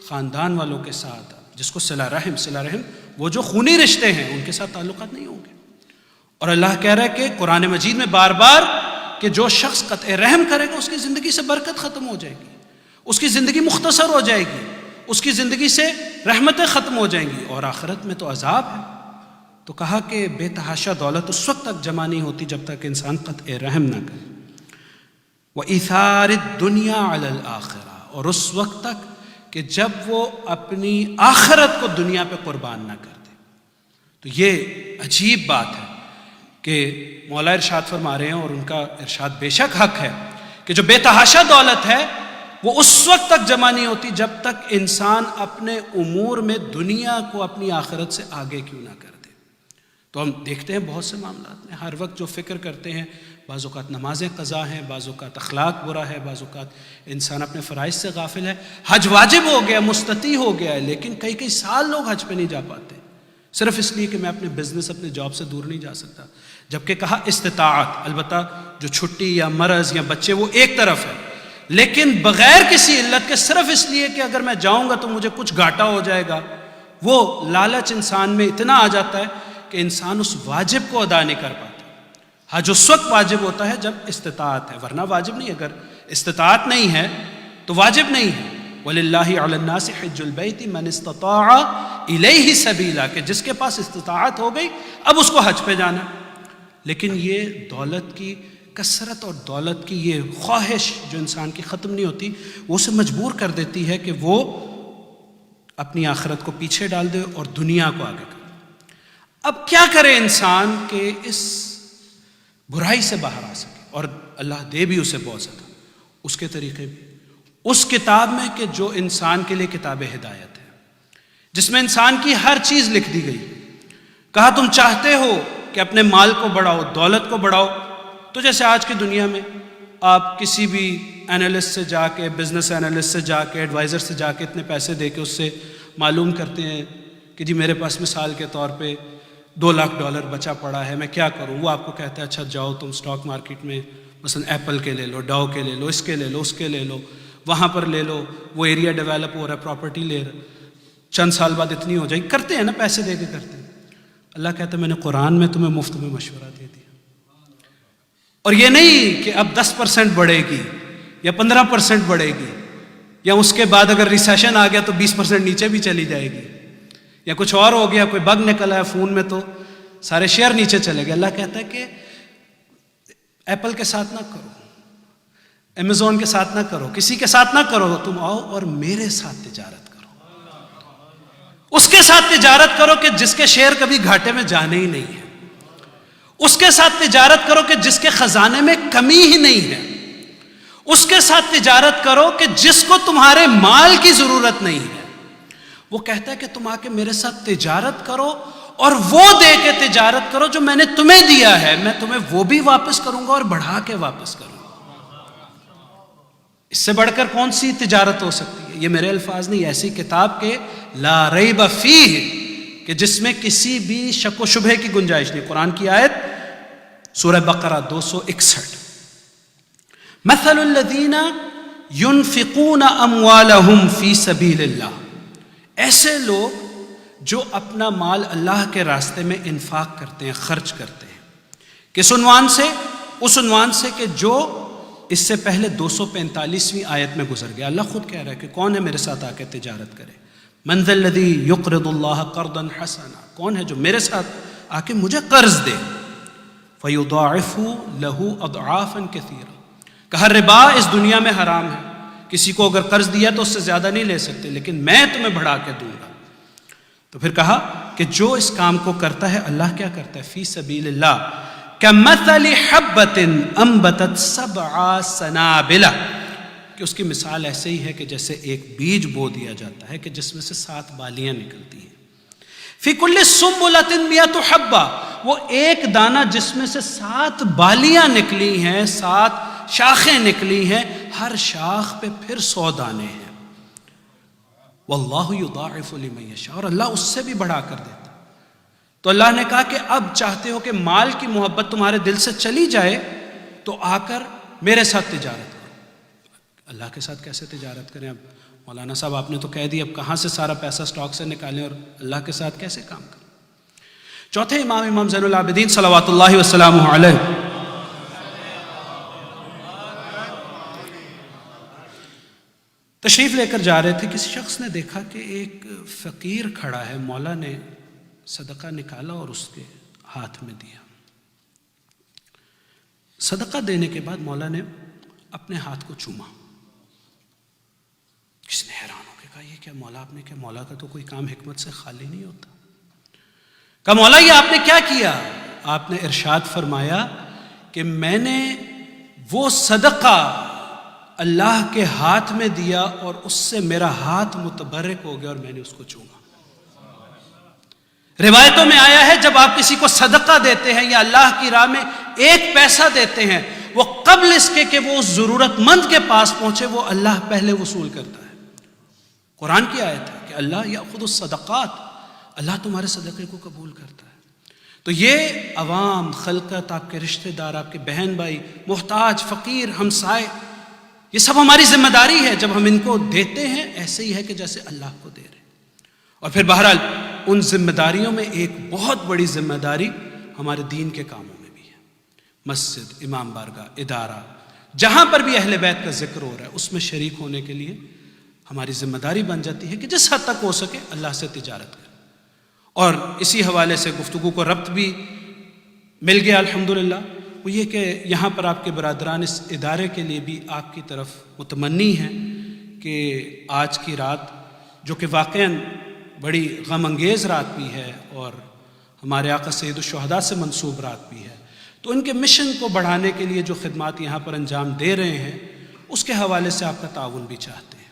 خاندان والوں کے ساتھ، جس کو صلہ رحم وہ جو خونی رشتے ہیں ان کے ساتھ تعلقات نہیں ہوں گے. اور اللہ کہہ رہا ہے کہ قرآن مجید میں بار بار کہ جو شخص قطع رحم کرے گا اس کی زندگی سے برکت ختم ہو جائے گی، اس کی زندگی مختصر ہو جائے گی، اس کی زندگی سے رحمتیں ختم ہو جائیں گی، اور آخرت میں تو عذاب ہے. تو کہا کہ بے تحاشا دولت اس وقت تک جمع نہیں ہوتی جب تک انسان قطع رحم نہ کرے. وَإِثَارِ الدُّنْيَا عَلَى الْآخِرَةِ، اور اس وقت تک کہ جب وہ اپنی آخرت کو دنیا پہ قربان نہ کر دے. تو یہ عجیب بات ہے کہ مولا ارشاد فرما رہے ہیں، اور ان کا ارشاد بے شک حق ہے، کہ جو بے تحاشا دولت ہے وہ اس وقت تک جمع نہیں ہوتی جب تک انسان اپنے امور میں دنیا کو اپنی آخرت سے آگے کیوں نہ کر دے. تو ہم دیکھتے ہیں بہت سے معاملات میں ہر وقت جو فکر کرتے ہیں، بعض اوقات نمازیں قضا ہیں، بعض اوقات اخلاق برا ہے، بعض اوقات انسان اپنے فرائض سے غافل ہے. حج واجب ہو گیا، مستطیع ہو گیا ہے، لیکن کئی سال لوگ حج پہ نہیں جا پاتے، صرف اس لیے کہ میں اپنے بزنس، اپنے جاب سے دور نہیں جا سکتا. جبکہ کہا استطاعت، البتہ جو چھٹی یا مرض یا بچے وہ ایک طرف ہے، لیکن بغیر کسی علت کے صرف اس لیے کہ اگر میں جاؤں گا تو مجھے کچھ گھاٹا ہو جائے گا، وہ لالچ انسان میں اتنا آ جاتا ہے کہ انسان اس واجب کو ادا نہیں کر پاتا. حج اس وقت واجب ہوتا ہے جب استطاعت ہے، ورنہ واجب نہیں. اگر استطاعت نہیں ہے تو واجب نہیں ہے. وَلِلَّهِ عَلَى النَّاسِ حِجُّ الْبَيْتِ مَنِ اسْتَطَاعَ إِلَيْهِ سَبِيلًا، کہ جس کے پاس استطاعت ہو گئی اب اس کو حج پہ جانا. لیکن یہ دولت کی کثرت اور دولت کی یہ خواہش جو انسان کی ختم نہیں ہوتی، وہ اسے مجبور کر دیتی ہے کہ وہ اپنی آخرت کو پیچھے ڈال دے اور دنیا کو آگے کرے. اب کیا کرے انسان کہ اس برائی سے باہر آ سکے، اور اللہ دے بھی اسے بہت زیادہ اس کے طریقے بھی. اس کتاب میں کہ جو انسان کے لیے کتاب ہدایت ہے، جس میں انسان کی ہر چیز لکھ دی گئی. کہا تم چاہتے ہو کہ اپنے مال کو بڑھاؤ، دولت کو بڑھاؤ، تو جیسے آج کی دنیا میں آپ کسی بھی اینالسٹ سے جا کے، بزنس اینالسٹ سے جا کے، ایڈوائزر سے جا کے اتنے پیسے دے کے اس سے معلوم کرتے ہیں کہ جی میرے پاس مثال کے طور پہ $2 لاکھ بچا پڑا ہے، میں کیا کروں. وہ آپ کو کہتا ہے اچھا جاؤ تم سٹاک مارکیٹ میں مثلا ایپل کے لے لو، ڈاؤ کے لے لو، اس کے لے لو، اس کے لے لو، وہاں پر لے لو، وہ ایریا ڈیولپ ہو رہا ہے، پراپرٹی لے رہا، چند سال بعد اتنی ہو جائے گی. کرتے ہیں نا، پیسے دے کے کرتے ہیں. اللہ کہتا ہے میں نے قرآن میں تمہیں مفت میں مشورہ دے دیا. اور یہ نہیں کہ اب 10% بڑھے گی یا 15% بڑھے گی، یا اس کے بعد اگر ریسیشن آ گیا تو 20% نیچے بھی چلی جائے گی، یا کچھ اور ہو گیا، کوئی بگ نکلا ہے فون میں تو سارے شیئر نیچے چلے گئے. اللہ کہتا ہے کہ ایپل کے ساتھ نہ کرو، امیزون کے ساتھ نہ کرو، کسی کے ساتھ نہ کرو، تم آؤ اور میرے ساتھ تجارت کرو. اس کے ساتھ تجارت کرو کہ جس کے شیئر کبھی گھاٹے میں جانے ہی نہیں ہے. اس کے ساتھ تجارت کرو کہ جس کے خزانے میں کمی ہی نہیں ہے. اس کے ساتھ تجارت کرو کہ جس کو تمہارے مال کی ضرورت نہیں ہے. وہ کہتا ہے کہ تم آ کے میرے ساتھ تجارت کرو اور وہ دے کے تجارت کرو جو میں نے تمہیں دیا ہے، میں تمہیں وہ بھی واپس کروں گا اور بڑھا کے واپس کروں گا. اس سے بڑھ کر کون سی تجارت ہو سکتی ہے؟ یہ میرے الفاظ نہیں، ایسی کتاب کے لا ریب فیہ، کہ جس میں کسی بھی شک و شبہ کی گنجائش نہیں. قرآن کی آیت سورہ بقرہ 261. مثل الذین ينفقون اموالهم فی سبیل اللہ، ایسے لوگ جو اپنا مال اللہ کے راستے میں انفاق کرتے ہیں، خرچ کرتے ہیں. کس عنوان سے؟ اس عنوان سے کہ جو اس سے پہلے 245ویں آیت میں گزر گیا. اللہ خود کہہ رہا ہے کہ کون ہے میرے ساتھ آ کے تجارت کرے. من ذا الذی یقرض اللہ قرضا حسنا، کون ہے جو میرے ساتھ آ کے مجھے قرض دے. فیضاعفہ لہ اضعافا کثیرا، کہا ربا اس دنیا میں حرام ہے، کسی کو اگر قرض دیا تو اس سے زیادہ نہیں لے سکتے، لیکن میں تمہیں بڑھا کے دوں گا. تو پھر کہا کہ جو اس کام کو کرتا ہے اللہ کیا کرتا ہے؟ فی سبیل اللہ کمثل حبۃ انبتت سبع سنابل، کہ اس کی مثال ایسے ہی ہے کہ جیسے ایک بیج بو دیا جاتا ہے کہ جس میں سے 7 بالیاں نکلتی ہیں. فی کل سنبلۃ مئۃ حبہ، وہ ایک دانہ جس میں سے 7 بالیاں نکلی ہیں، 7 شاخیں نکلی ہیں، ہر شاخ پہ پھر 100 دانے ہیں. واللہ یضاعف لمن یشاء، اور اللہ اس سے بھی بڑھا کر دیتا. تو اللہ نے کہا کہ اب چاہتے ہو کہ مال کی محبت تمہارے دل سے چلی جائے تو آ کر میرے ساتھ تجارت کرو. اللہ کے ساتھ کیسے تجارت کریں؟ اب مولانا صاحب آپ نے تو کہہ دیا، اب کہاں سے سارا پیسہ سٹاک سے نکالیں اور اللہ کے ساتھ کیسے کام کریں؟ چوتھے امام زین العابدین صلوات اللہ وسلامہ علیہ تشریف لے کر جا رہے تھے. کسی شخص نے دیکھا کہ ایک فقیر کھڑا ہے، مولا نے صدقہ نکالا اور اس کے ہاتھ میں دیا. صدقہ دینے کے بعد مولا نے اپنے ہاتھ کو چوما. کسی نے حیران ہو کے کہا یہ کیا مولا، آپ نے کیا؟ مولا کا تو کوئی کام حکمت سے خالی نہیں ہوتا. کہا مولا یہ آپ نے کیا کیا؟ آپ نے ارشاد فرمایا کہ میں نے وہ صدقہ اللہ کے ہاتھ میں دیا اور اس سے میرا ہاتھ متبرک ہو گیا اور میں نے اس کو چوما. روایتوں میں آیا ہے جب آپ کسی کو صدقہ دیتے ہیں یا اللہ کی راہ میں 1 پیسہ دیتے ہیں، وہ قبل اس کے کہ وہ اس ضرورت مند کے پاس پہنچے وہ اللہ پہلے وصول کرتا ہے. قرآن کی آیت ہے کہ اللہ یأخذ الصدقات، اللہ تمہارے صدقے کو قبول کرتا ہے. تو یہ عوام، خلقت، آپ کے رشتہ دار، آپ کے بہن بھائی، محتاج، فقیر، ہمسائے، یہ سب ہماری ذمہ داری ہے. جب ہم ان کو دیتے ہیں ایسے ہی ہے کہ جیسے اللہ کو دے رہے. اور پھر بہرحال ان ذمہ داریوں میں ایک بہت بڑی ذمہ داری ہمارے دین کے کاموں میں بھی ہے. مسجد، امام بارگاہ، ادارہ، جہاں پر بھی اہل بیت کا ذکر ہو رہا ہے اس میں شریک ہونے کے لیے ہماری ذمہ داری بن جاتی ہے کہ جس حد تک ہو سکے اللہ سے تجارت کریں. اور اسی حوالے سے گفتگو کو ربط بھی مل گیا الحمدللہ. وہ یہ کہ یہاں پر آپ کے برادران اس ادارے کے لیے بھی آپ کی طرف متمنی ہیں کہ آج کی رات جو کہ واقعاً بڑی غم انگیز رات بھی ہے اور ہمارے آقا سید الشہداء سے منسوب رات بھی ہے، تو ان کے مشن کو بڑھانے کے لیے جو خدمات یہاں پر انجام دے رہے ہیں اس کے حوالے سے آپ کا تعاون بھی چاہتے ہیں.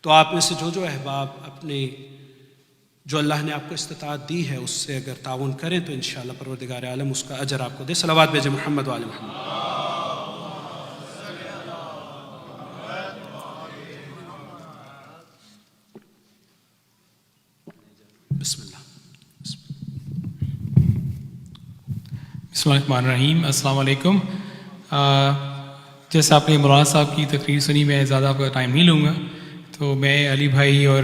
تو آپ میں سے جو احباب اپنی جو اللہ نے آپ کو استطاعت دی ہے اس سے اگر تعاون کریں تو انشاءاللہ پروردگار عالم اس کا اجر آپ کو دے. صلوات بھیجیں محمد و آل محمد. بسم اللہ. بسم اللہ الرحمن الرحیم. السلام علیکم. جیسے آپ نے مولانا صاحب کی تقریر سنی، میں زیادہ آپ کا ٹائم نہیں لوں گا. تو میں علی بھائی اور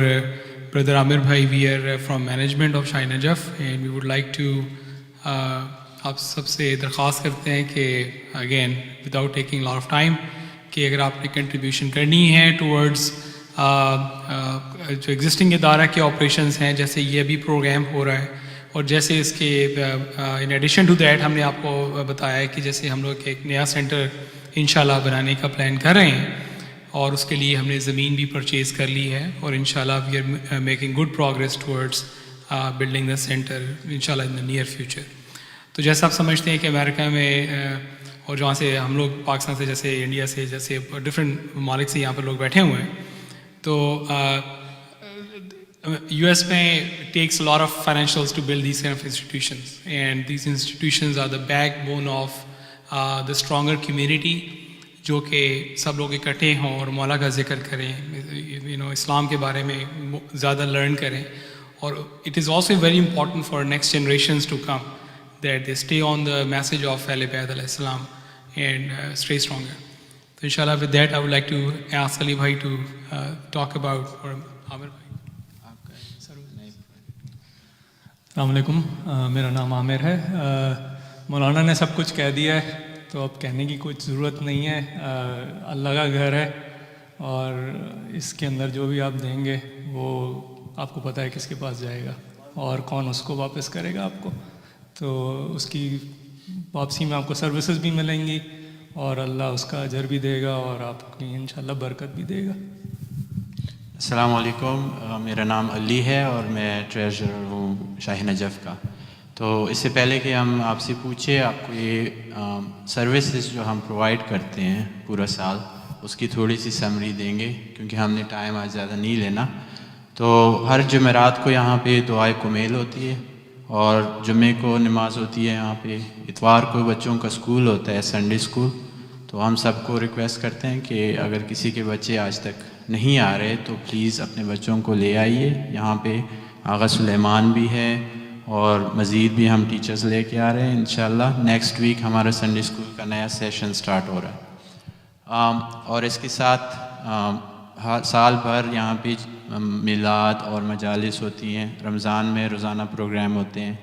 بردر عامر بھائی، we are from management of Shah Najaf and we would like to, آپ سب سے درخواست کرتے ہیں کہ again without taking lot of time, کہ اگر آپ نے کنٹریبیوشن کرنی ہے ٹورڈز جو ایگزسٹنگ ادارہ کے آپریشنز ہیں، جیسے یہ ابھی پروگرام ہو رہا ہے، اور جیسے اس کے ان ایڈیشن ٹو دیٹ ہم نے آپ کو بتایا ہے کہ جیسے ہم لوگ ایک نیا سینٹر انشاءاللہ بنانے کا پلان کر رہے ہیں، اور اس کے لیے ہم نے زمین بھی پرچیز کر لی ہے، اور انشاءاللہ we are making good progress towards building the centre انشاءاللہ ان دا نیئر فیوچر. تو جیسا آپ سمجھتے ہیں کہ امریکہ میں اور جہاں سے ہم لوگ پاکستان سے، جیسے انڈیا سے، جیسے ڈفرینٹ ممالک سے یہاں پر لوگ بیٹھے ہوئے ہیں، تو یو ایس میں takes lot of financials to build these kind of institutions, and these institutions are the backbone of the stronger community. جو کہ سب لوگ اکٹھے ہوں اور مولا کا ذکر کریں, اسلام کے بارے میں زیادہ لرن کریں. اور it is also very important for next generations to come that they stay on the message of اہل بیت علیہ السلام اینڈ اسٹے اسٹرانگر. تو ان شاء اللہ with that I would like to ask Ali بھائی ٹو ٹاک اباؤٹ, اور عامر بھائی. السلام علیکم, میرا نام عامر ہے. مولانا نے سب کچھ کہہ دیا ہے تو اب کہنے کی کچھ ضرورت نہیں ہے. اللہ کا گھر ہے اور اس کے اندر جو بھی آپ دیں گے وہ آپ کو پتہ ہے کس کے پاس جائے گا اور کون اس کو واپس کرے گا آپ کو. تو اس کی واپسی میں آپ کو سروسز بھی ملیں گی اور اللہ اس کا اجر بھی دے گا اور آپ کی انشاءاللہ برکت بھی دے گا. السلام علیکم, میرا نام علی ہے اور میں ٹریجرر ہوں شاہ نجف کا. تو اس سے پہلے کہ ہم آپ سے پوچھیں آپ کو یہ سروسز جو ہم پرووائڈ کرتے ہیں پورا سال اس کی تھوڑی سی سمری دیں گے, کیونکہ ہم نے ٹائم آج زیادہ نہیں لینا. تو ہر جمعرات کو یہاں پہ دعائے کمیل ہوتی ہے اور جمعے کو نماز ہوتی ہے یہاں پہ. اتوار کو بچوں کا اسکول ہوتا ہے, سنڈے اسکول. تو ہم سب کو ریکویسٹ کرتے ہیں کہ اگر کسی کے بچے آج تک نہیں آ رہے تو پلیز اپنے بچوں کو لے آئیے. یہاں پہ آغا سلیمان بھی ہے اور مزید بھی ہم ٹیچرز لے کے آ رہے ہیں. انشاءاللہ نیکسٹ ویک ہمارا سنڈے اسکول کا نیا سیشن سٹارٹ ہو رہا ہے. اور اس کے ساتھ ہر سال بھر یہاں پہ میلاد اور مجالس ہوتی ہیں. رمضان میں روزانہ پروگرام ہوتے ہیں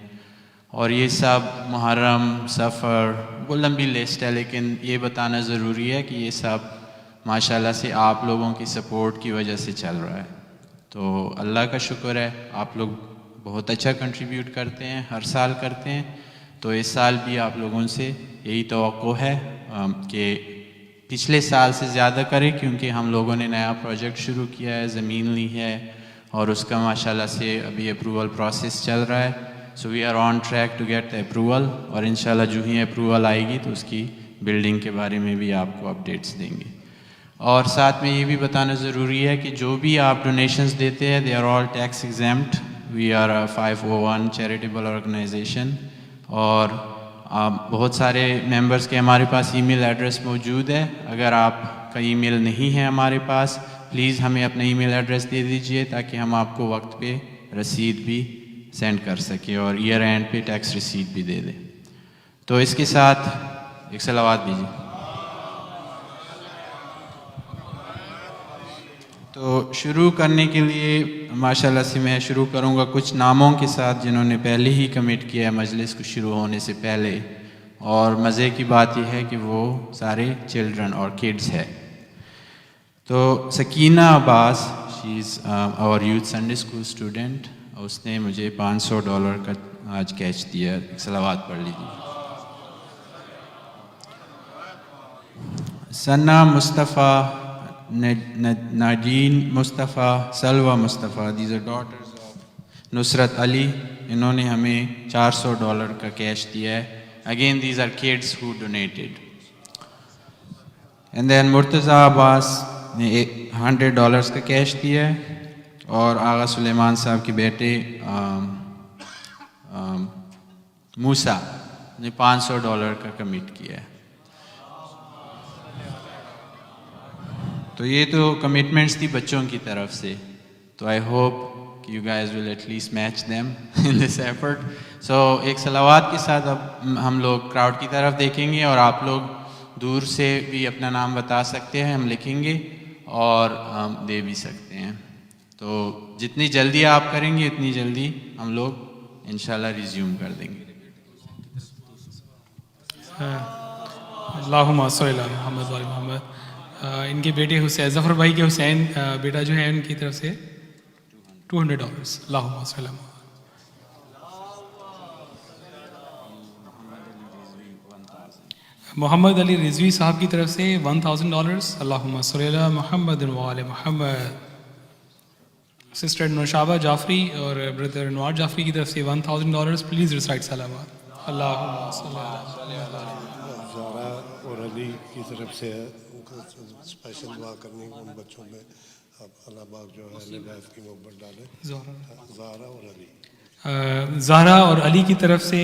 اور یہ سب محرم, سفر, وہ لمبی لسٹ ہے, لیکن یہ بتانا ضروری ہے کہ یہ سب ماشاءاللہ سے آپ لوگوں کی سپورٹ کی وجہ سے چل رہا ہے. تو اللہ کا شکر ہے, آپ لوگ بہت اچھا کنٹریبیوٹ کرتے ہیں, ہر سال کرتے ہیں. تو اس سال بھی آپ لوگوں سے یہی توقع ہے کہ پچھلے سال سے زیادہ کریں, کیونکہ ہم لوگوں نے نیا پروجیکٹ شروع کیا ہے, زمین لی ہے اور اس کا ماشاءاللہ سے ابھی اپروول پروسیس چل رہا ہے. So we are on track to get the approval, اور انشاءاللہ جو ہی اپروول آئے گی تو اس کی بلڈنگ کے بارے میں بھی آپ کو اپڈیٹس دیں گے. اور ساتھ میں یہ بھی بتانا ضروری ہے کہ جو بھی آپ ڈونیشنز دیتے ہیں they are all tax exempt. We are 501 charitable organization اور بہت سارے ممبرس کے ہمارے پاس ای میل ایڈریس موجود ہے. اگر آپ کا ای میل نہیں ہے ہمارے پاس, پلیز ہمیں اپنا ای میل ایڈریس دے دیجئے تاکہ ہم آپ کو وقت پہ رسید بھی سینڈ کر سکیں اور ایئر اینڈ پہ ٹیکس رسید بھی دے دیں. تو اس کے ساتھ ایک صلوات دیجیے. تو شروع کرنے کے لیے ماشاءاللہ سے میں شروع کروں گا کچھ ناموں کے ساتھ جنہوں نے پہلے ہی کمٹ کیا ہے مجلس کو شروع ہونے سے پہلے. اور مزے کی بات یہ ہے کہ وہ سارے چلڈرن اور کڈز ہے. تو سکینہ عباس, شی از آور یوتھ سنڈے اسکول اسٹوڈنٹ, اس نے مجھے $500 کا آج کیش دیا. ایک صلوات پڑھ لیجیے. Sana Mustafa, Najeen Mustafa, Salwa Mustafa, these are daughters of Nusrat Ali, انہوں نے ہمیں $400 کا کیش دیا ہے. Again these are kids who donated. And then Murtaza Abbas نے $100 کا کیش دیا ہے اور آغا سلیمان صاحب کے بیٹے موسیٰ نے $500 کا کمٹ کیا ہے. تو یہ تو کمٹمنٹس تھی بچوں کی طرف سے. تو I hope you guys will at least match them in this effort. So ایک صلوات کے ساتھ اب ہم لوگ کراؤڈ کی طرف دیکھیں گے اور آپ لوگ دور سے بھی اپنا نام بتا سکتے ہیں, ہم لکھیں گے اور دے بھی سکتے ہیں. تو جتنی جلدی آپ کریں گے اتنی جلدی ہم لوگ انشاءاللہ ریزیوم کر دیں گے. اللہم صلی علی محمد و علی محمد. ان کے بیٹے حسین, ظفر بھائی کے حسین بیٹا جو ہے ان کی طرف سے $200. اللہم صلی علی محمد. محمد علی رضوی صاحب کی طرف سے $1000. اللہم صلی علی محمد و علی محمد. سسٹر نوشابہ جعفری اور بردر انوار جعفری کی طرف سے $1000. پلیز ریسائٹ صلوات. اللہم صلی علی محمد. زہرا اور علی کی طرف سے اسپیشل دعا کرنی ان بچوں میں اللہ پاک جو ہے اہل بیت کی محبت ڈالے. زہرا اور علی. زہرا اور علی کی طرف سے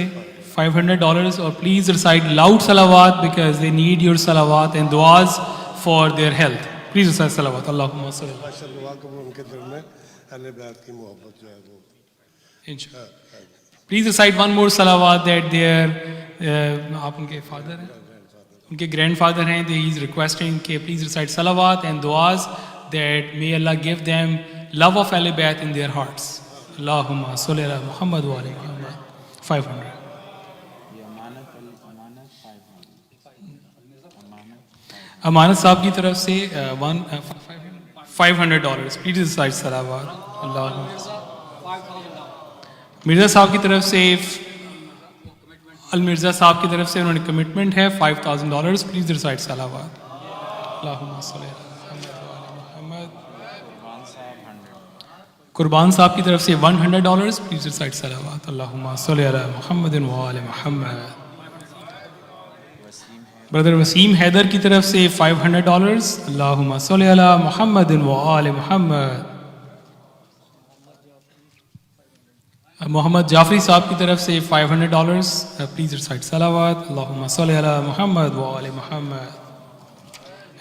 $500 اور پلیز ریسائٹ لاؤڈ صلوات بیکاز دے نیڈ یور صلوات اینڈ دعاز for their health. Please recite صلوات. اللہم صلی اللہ ماشاء اللہ کہ وہ ان کے دل میں اہل بیت کی محبت جو ہے وہ انشاءاللہ. پلیز ریسائٹ ون مور صلوات دیٹ دیئر آپ ان کے فادر ہیں, ان کے گرینڈ فادر ہیں, دے ہی از ریکویسٹنگ کہ پلیز ریسائٹ صلوات اینڈ دعاز that may Allah give them love of Ahl Bayt in their hearts. اللہم صلی علی محمد و علی محمد. 500. امانت صاحب کی طرف سے $500. پلیز ریسائٹ صلوات. اللہ. مرزا صاحب کی طرف سے المرزا صاحب کی طرف سے انہوں نے کمٹمنٹ ہے $5,000. پلیز ریسائٹ صلوات. اللہم صلی علی محمد و علی محمد. قربان صاحب کی طرف سے $100. پلیز ریسائٹ صلوات. اللہم صلی علی محمد و علی محمد. بردر وسیم حیدر کی طرف سے $500. اللہم صلی علی محمد و آل محمد. محمد جعفری صاحب کی طرف سے $500. پلیز ریسائٹ صلوات. اللہم صلی علی محمد و آل محمد.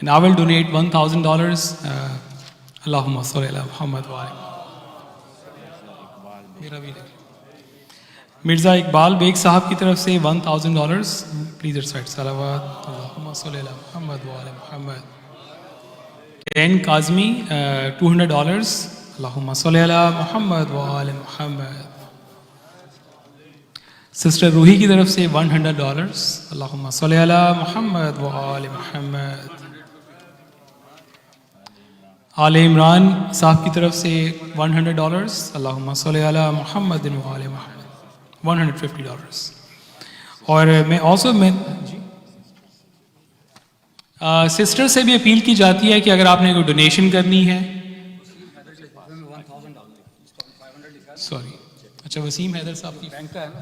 And I will donate $1,000. اللہم صلی علی محمد و آل محمد. میرا بھی مرزا اقبال بیگ صاحب کی طرف سے $1,000. پلیز ریسائٹ صلوات. اللہم صلی علی محمد و آل محمد. کین کاظمی $200. اللہم صلی علی محمد و آل محمد. سسٹر روحی کی طرف سے $100. اللہم صلی علی محمد و آل محمد. آل عمران صاحب کی طرف سے $100. اللہم صلی علی محمد و آل محمد. $150. اور میں آلسو سسٹر سے بھی اپیل کی جاتی ہے کہ اگر آپ نے کوئی ڈونیشن کرنی ہے. سوری, اچھا وسیم حیدر صاحب کی بینک کا ہے نا,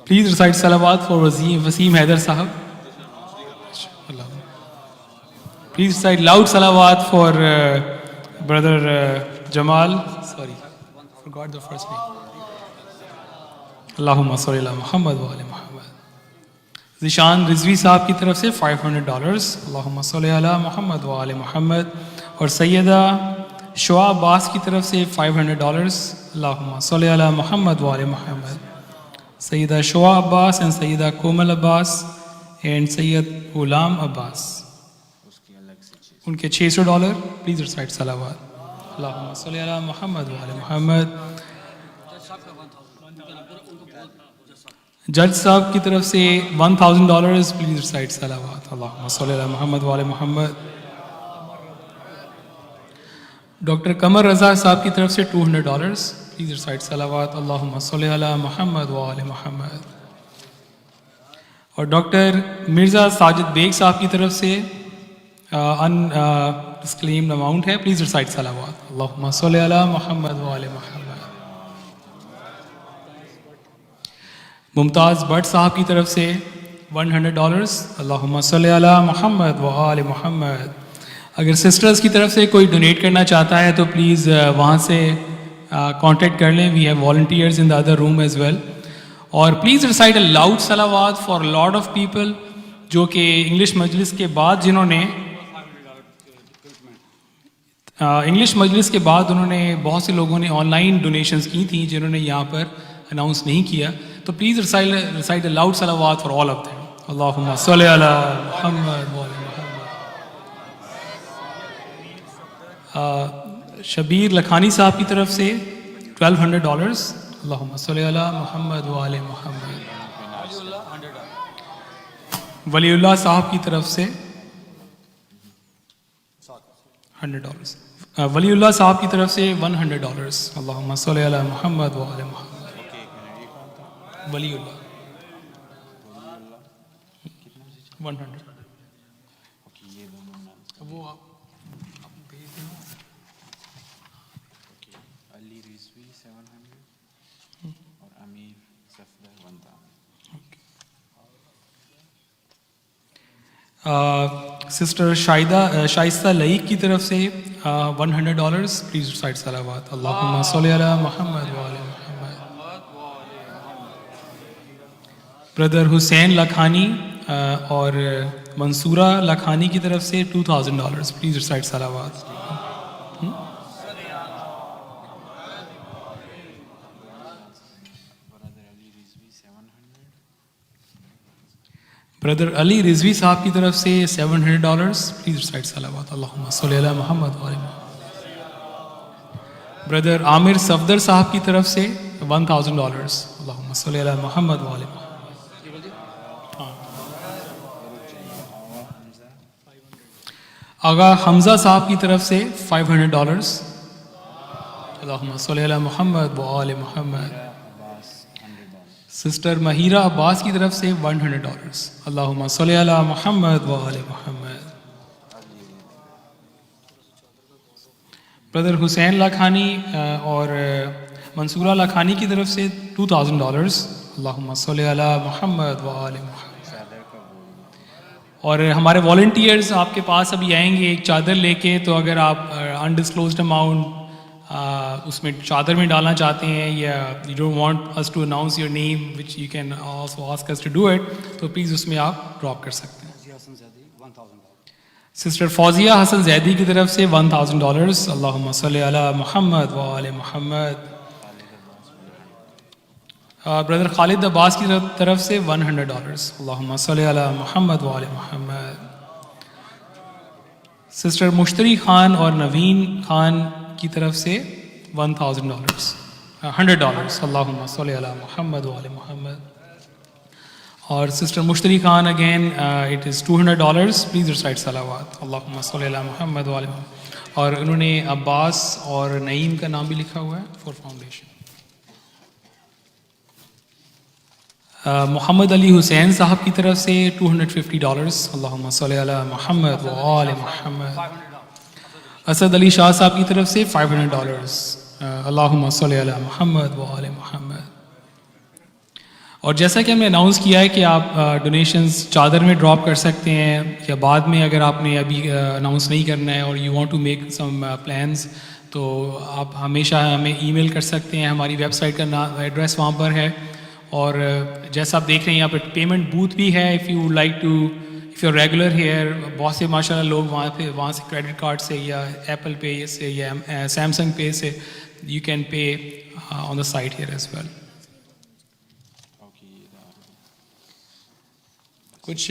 پلیز ریسائٹ صلوات فار وسیم حیدر صاحب. پلیز ریسائٹ لاؤڈ صلوات for Brother Jamal. Sorry, forgot the first name. اللہم صلی علی محمد و آل محمد. ذیشان رضوی صاحب کی طرف سے $500. اللہم صلی علی محمد و آل محمد. اور سیدہ شعا عباس کی طرف سے $500. اللہم صلی علی محمد و آل محمد. سیدہ شعا عباس and Syeda Komal Abbas and سید غلام عباس, ان کے $600. پلیز ریسائٹ صلوات. اللہم صلی علی محمد و آل محمد. جج صاحب کی طرف سے $1,000. پلیز ریسائٹ صلوات. اللہم صلی علی محمد و آل محمد. ڈاکٹر قمر رضا صاحب کی طرف سے $200. پلیز ریسائٹ صلوات. اللہم صلی علی محمد و آل محمد. اور ڈاکٹر مرزا ساجد بیگ صاحب کی طرف سے ڈسکلیمڈ اماؤنٹ ہے. پلیز ریسائٹ صلوات. اللہم صلی علی محمد و آل محمد. ممتاز بٹ صاحب کی طرف سے $100. اللہم صلی علی محمد و آل محمد. اگر سسٹرز کی طرف سے کوئی ڈونیٹ کرنا چاہتا ہے تو پلیز وہاں سے کانٹیکٹ کر لیں. We have volunteers in the other room as well. اور پلیز ریسائٹ اے لاؤڈ صلوات فار لاٹ آف پیپل جو کہ انگلش مجلس کے بعد جنہوں نے انہوں نے بہت سے لوگوں نے آن لائن ڈونیشنز کی تھیں جنہوں نے یہاں پر اناؤنس نہیں کیا. تو پلیز ریسائٹ اے لاؤڈ صلوات فار آل آف دیم. اللہم صلی علی محمد و آل محمد. شبیر لکھانی صاحب کی طرف سے $1,200. اللہم صلی علی محمد و آل محمد. ولی اللہ صاحب کی طرف سے $100. ولی اللہ صاحب کی طرف سے $100. اللہم صلی علی محمد و آل محمد. ولی اللہ 100. وہ آپ بھیج دینا. علی رضوی 700 اور امیر صفدر 1000. سسٹر شائستہ لئیک کی طرف سے $100. Please recite salawat. Allahumma salli ala Muhammad wa ala Muhammad. Brother Hussain Lakhani اور منصورہ لکھانی کی طرف سے $2,000. Please recite salawat. Brother Ali Rizvi صاحب کی طرف سے $700. Please recite salawat. Allahumma salli ala Muhammad wa ala Muhammad. Brother Amir Safdar صاحب کی طرف سے $1,000. Allahumma salli ala Muhammad wa ala Muhammad. آغا حمزہ صاحب کی طرف سے $500. اللہم صلی علی محمد و آل محمد. سسٹر مہیرہ عباس کی طرف سے $100. اللہم صلی علی محمد و آل محمد. بردر حسین لاکھانی اور منصورہ لاکھانی کی طرف سے $2,000. اللہم صلی علی محمد و آل محمد. اور ہمارے والنٹیئرز آپ کے پاس ابھی آئیں گے ایک چادر لے کے, تو اگر آپ انڈسکلوزڈ اماؤنٹ اس میں چادر میں ڈالنا چاہتے ہیں, یا you don't want us to announce your name which you can also ask us to do it, تو پلیز اس میں آپ ڈراپ کر سکتے ہیں. سسٹر فوزیہ حسن زیدی کی طرف سے $1,000. اللہم صلی علی محمد و آل محمد. بردر خالد عباس کی طرف سے $100. اللہم صلی علی محمد و آل محمد. سسٹر مشتری خان اور نوین خان کی طرف سے $1,000. اللہم صلی علی محمد و آل محمد. اور sister Mushtari Khan again it is $200. Please recite صلوات. اللہم صلی علی محمد و آل محمد. اور انہوں نے عباس اور نعیم کا نام بھی لکھا ہوا ہے فار فاؤنڈیشن. محمد علی حسین صاحب کی طرف سے $250. اللہم صلی علی محمد و آل محمد. اسد علی شاہ صاحب کی طرف سے $500. اللہم صلی علی محمد و آل محمد. اور جیسا کہ ہم نے اناؤنس کیا ہے کہ آپ ڈونیشنز چادر میں ڈراپ کر سکتے ہیں, یا بعد میں اگر آپ نے ابھی اناؤنس نہیں کرنا ہے اور you want to make some plans, تو آپ ہمیشہ ہمیں ای میل کر سکتے ہیں. ہماری ویب سائٹ کا ایڈریس وہاں پر ہے. اور جیسا آپ دیکھ رہے ہیں یہاں پہ پیمنٹ بوتھ بھی ہے. If you like to, if you regular here, بہت سے ماشاء اللہ لوگ وہاں سے کریڈٹ کارڈ سے یا ایپل پے سے یا سیمسنگ پے سے you can pay on the site here as well. کچھ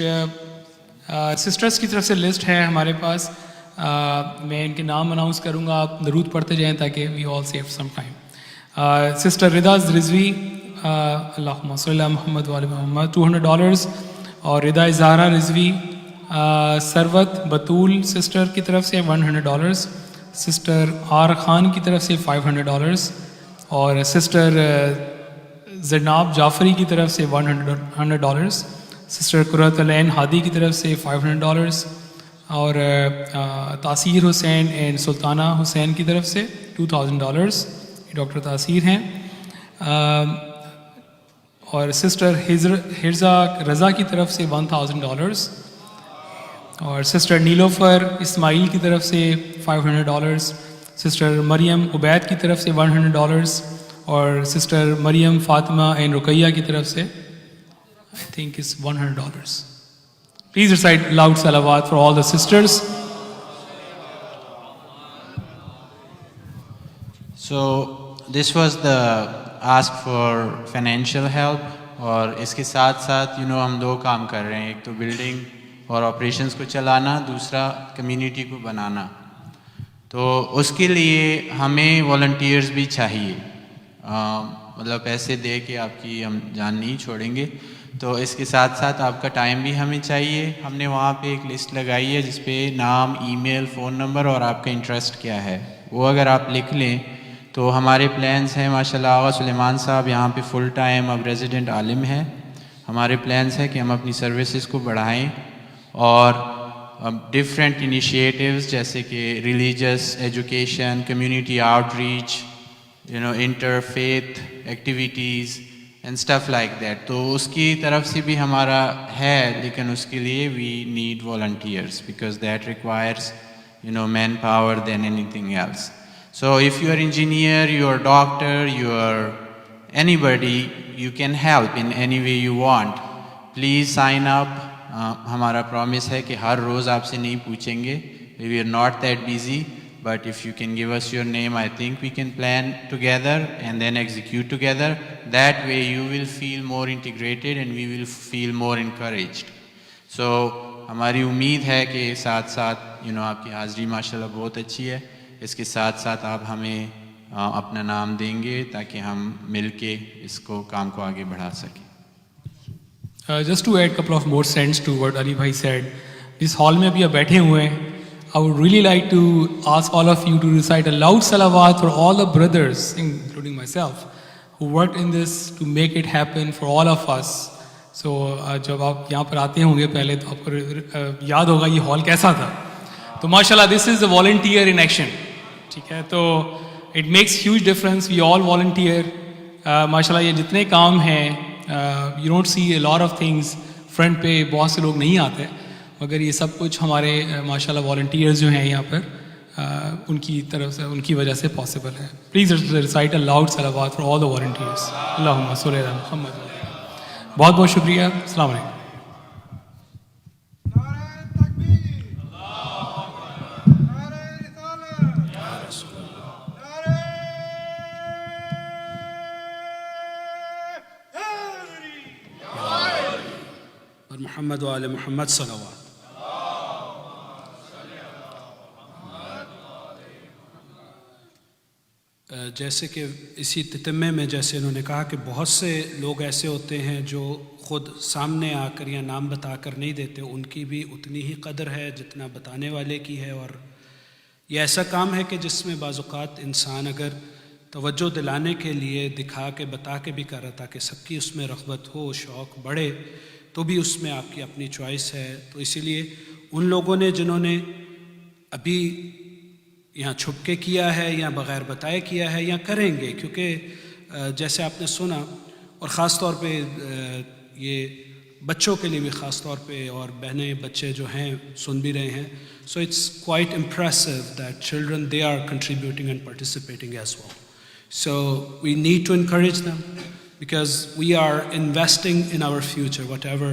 سسٹرس کی طرف سے لسٹ ہے ہمارے پاس, میں ان کے نام اناؤنس کروں گا, آپ درود پڑھتے جائیں تاکہ وی آل سیو سم ٹائم. سسٹر رضا رضوی, اللہم صلی علی محمد و آل محمد, $200. اور رضا زہرا رضوی. سروت بطول سسٹر کی طرف سے $100. سسٹر آر خان کی طرف سے $500. اور سسٹر زیناب جعفری کی طرف سے $100. سسٹر قرۃ العین ہادی کی طرف سے $500. اور تاثیر حسین اینڈ سلطانہ حسین کی طرف سے $2,000. ڈاکٹر تاثیر ہیں. اور سسٹر حرزہ رضا کی طرف سے $1,000. اور سسٹر نیلوفر اسماعیل کی طرف سے $500. سسٹر مریم عبید کی طرف سے $100. اور سسٹر مریم فاطمہ اینڈ رقیہ کی طرف سے I think it's $100. Please recite loud salawat for all the sisters. So this was the ask for financial help. اور اس کے ساتھ ساتھ ہم دو کام کر رہے ہیں, ایک تو بلڈنگ اور آپریشنز کو چلانا, دوسرا کمیونٹی کو بنانا. تو اس کے لیے ہمیں والنٹیئرز بھی چاہیے, مطلب پیسے دے کے آپ کی ہم جان نہیں چھوڑیں گے. تو اس کے ساتھ ساتھ آپ کا ٹائم بھی ہمیں چاہیے. ہم نے وہاں پہ ایک لسٹ لگائی ہے جس پہ نام, ای میل, فون نمبر اور آپ کا انٹرسٹ کیا ہے, وہ اگر آپ لکھ لیں تو ہمارے پلانس ہیں. ماشاءاللہ آغا سلیمان صاحب یہاں پہ فل ٹائم اب ریزیڈنٹ عالم ہیں. ہمارے پلانس ہیں کہ ہم اپنی سروسز کو بڑھائیں اور ڈفرینٹ انیشیٹیوز جیسے کہ religious education, community outreach, interfaith activities and stuff like that. تو اس کی طرف سے بھی ہمارا ہے, لیکن اس کے لیے we need volunteers because that requires manpower than anything else. So if you are engineer, you are doctor, you are anybody, you can help in any way you want. Please sign up. ہمارا promise ہے کہ ہر روز آپ سے نہیں پوچھیں گے. We are not that busy, but if you can give us your name, I think we can plan together and then execute together. That way you will feel more integrated and we will feel more encouraged. So ہماری امید ہے کہ ساتھ ساتھ آپ کی حاضری ماشاءاللہ بہت اچھی ہے. اس کے ساتھ ساتھ آپ ہمیں اپنا نام دیں گے تاکہ ہم مل کے اس کو کام کو آگے بڑھا سکیں. Just to add a couple of more cents to what Ali bhai said, us hall میں ابھی آپ بیٹھے ہوئے ہیں. I would really like to ask all of you to recite a loud salawat for all the brothers, including myself, who worked in this to make it happen for all of us. So جب آپ یہاں پر آتے ہوں گے پہلے تو آپ کو یاد ہوگا یہ ہال کیسا تھا. تو ماشاءاللہ دس از اے volunteer in action. ٹھیک ہے, تو it makes huge difference. We all volunteer. ماشاءاللہ یہ جتنے کام ہیں you don't see a lot of things. Front پہ بہت سے لوگ نہیں آتے مگر یہ سب کچھ ہمارے ماشاءاللہ والنٹیئرز جو ہیں یہاں پر ان کی طرف سے ان کی وجہ سے پاسبل ہے. پلیز ریسائٹ اے لاؤڈ صلوات فار آل دی والنٹیئرز. اللہم صلی علی محمد. بہت بہت شکریہ. السلام علیکم. محمد وآل محمد صلوات. جیسے کہ اسی تتمے میں جیسے انہوں نے کہا کہ بہت سے لوگ ایسے ہوتے ہیں جو خود سامنے آ کر یا نام بتا کر نہیں دیتے, ان کی بھی اتنی ہی قدر ہے جتنا بتانے والے کی ہے. اور یہ ایسا کام ہے کہ جس میں بعض اوقات انسان اگر توجہ دلانے کے لیے دکھا کے بتا کے بھی کر رہا تاکہ سب کی اس میں رغبت ہو, شوق بڑھے, تو بھی اس میں آپ کی اپنی چوائس ہے. تو اسی لیے ان لوگوں نے جنہوں نے ابھی یہاں چھپ کے کیا ہے یا بغیر بتائے کیا ہے یا کریں گے, کیونکہ جیسے آپ نے سنا اور خاص طور پہ یہ بچوں کے لیے بھی خاص طور پہ اور بہنیں بچے جو ہیں سن بھی رہے ہیں. So it's quite impressive that children they are contributing and participating as well. So we need to encourage them because we are investing in our future. Whatever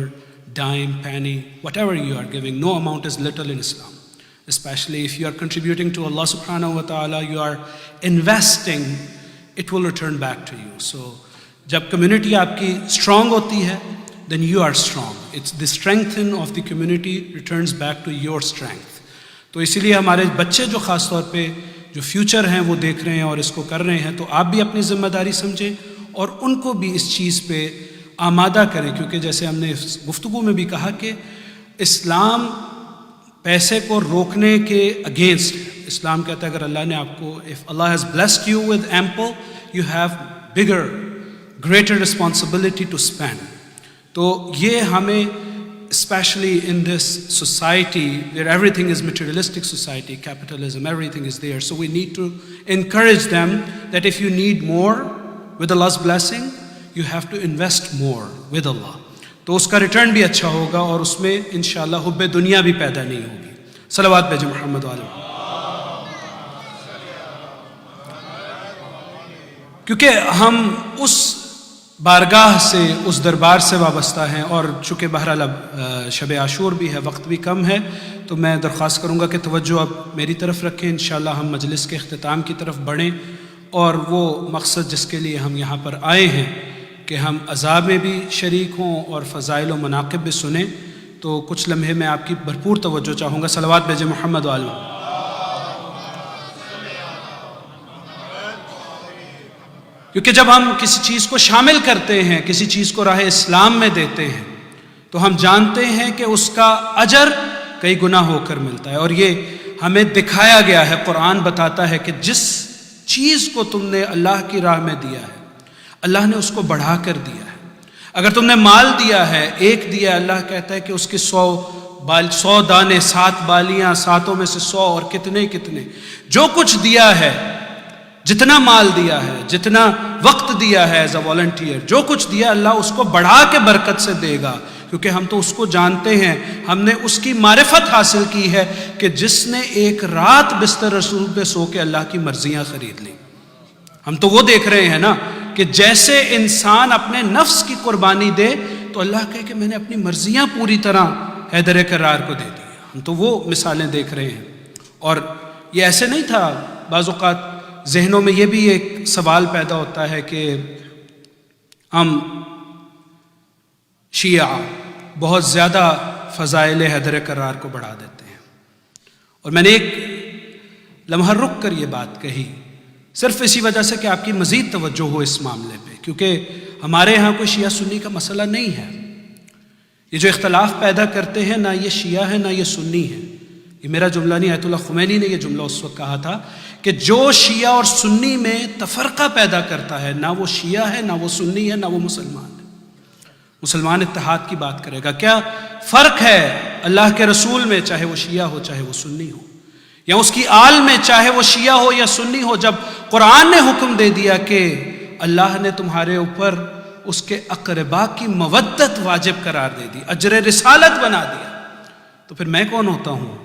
dime, penny, whatever you are giving, no amount is little in Islam. Especially if you are contributing to Allah subhanahu wa ta'ala, you are investing, it will return back to you. So jab community aapki strong hoti hai, then you are strong. It's the strength of the community returns back to your strength. تو اسی لیے ہمارے بچے جو خاص طور پہ جو فیوچر ہیں وہ دیکھ رہے ہیں اور اس کو کر رہے ہیں, تو آپ بھی اپنی ذمہ داری سمجھیں اور ان کو بھی اس چیز پہ آمادہ کریں. کیونکہ جیسے ہم نے گفتگو میں بھی کہا کہ اسلام پیسے کو روکنے کے اگینسٹ. اسلام کہتا ہے اگر اللہ نے آپ کو, if Allah has blessed you with ample, you have bigger, greater responsibility to spend. تو یہ ہمیں especially in this society where everything is materialistic society, capitalism, everything is there. So we need to encourage them that if you need more with Allah's blessing, you have to invest more with Allah. تو اس کا ریٹرن بھی اچھا ہوگا اور اس میں انشاءاللہ حب دنیا بھی پیدا نہیں ہوگی. صلوات بھیجیں محمد والے. کیونکہ ہم اس بارگاہ سے, اس دربار سے وابستہ ہیں, اور چونکہ بہرحال اب شب عاشور بھی ہے, وقت بھی کم ہے, تو میں درخواست کروں گا کہ توجہ اب میری طرف رکھیں. انشاءاللہ ہم مجلس کے اختتام کی طرف بڑھیں اور وہ مقصد جس کے لیے ہم یہاں پر آئے ہیں کہ ہم عذاب میں بھی شریک ہوں اور فضائل و مناقب بھی سنیں. تو کچھ لمحے میں آپ کی بھرپور توجہ چاہوں گا. صلوات بھیجیں محمد والے. کیونکہ جب ہم کسی چیز کو شامل کرتے ہیں, کسی چیز کو راہ اسلام میں دیتے ہیں, تو ہم جانتے ہیں کہ اس کا اجر کئی گنا ہو کر ملتا ہے. اور یہ ہمیں دکھایا گیا ہے, قرآن بتاتا ہے کہ جس چیز کو تم نے اللہ کی راہ میں دیا ہے, اللہ نے اس کو بڑھا کر دیا ہے. اگر تم نے مال دیا ہے, ایک دیا ہے, اللہ کہتا ہے کہ اس کے 100 دانے, 7 بالیاں, 7 میں سے 100 اور کتنے کتنے, جو کچھ دیا ہے, جتنا مال دیا ہے, جتنا وقت دیا ہے ایز اے والنٹیئر, جو کچھ دیا اللہ اس کو بڑھا کے برکت سے دے گا. کیونکہ ہم تو اس کو جانتے ہیں، ہم نے اس کی معرفت حاصل کی ہے کہ جس نے ایک رات بستر رسول پہ سو کے اللہ کی مرضیاں خرید لی۔ ہم تو وہ دیکھ رہے ہیں نا کہ جیسے انسان اپنے نفس کی قربانی دے تو اللہ کہے کہ میں نے اپنی مرضیاں پوری طرح حیدر کرار کو دے دی۔ ہم تو وہ مثالیں دیکھ رہے ہیں۔ اور یہ ایسے نہیں تھا، بعض اوقات ذہنوں میں یہ بھی ایک سوال پیدا ہوتا ہے کہ ہم شیعہ بہت زیادہ فضائل حیدر کرار کو بڑھا دیتے ہیں، اور میں نے ایک لمحہ رک کر یہ بات کہی صرف اسی وجہ سے کہ آپ کی مزید توجہ ہو اس معاملے پہ، کیونکہ ہمارے ہاں کوئی شیعہ سنی کا مسئلہ نہیں ہے۔ یہ جو اختلاف پیدا کرتے ہیں نہ یہ شیعہ ہے نہ یہ سنی ہے، یہ میرا جملہ نہیں، آیت اللہ خمینی نے یہ جملہ اس وقت کہا تھا کہ جو شیعہ اور سنی میں تفرقہ پیدا کرتا ہے نہ وہ شیعہ ہے نہ وہ سنی ہے نہ وہ مسلمان ہے۔ مسلمان اتحاد کی بات کرے گا۔ کیا فرق ہے اللہ کے رسول میں، چاہے وہ شیعہ ہو چاہے وہ سنی ہو، یا اس کی آل میں چاہے وہ شیعہ ہو یا سنی ہو، جب قرآن نے حکم دے دیا کہ اللہ نے تمہارے اوپر اس کے اقربا کی مودت واجب قرار دے دی، اجر رسالت بنا دیا، تو پھر میں کون ہوتا ہوں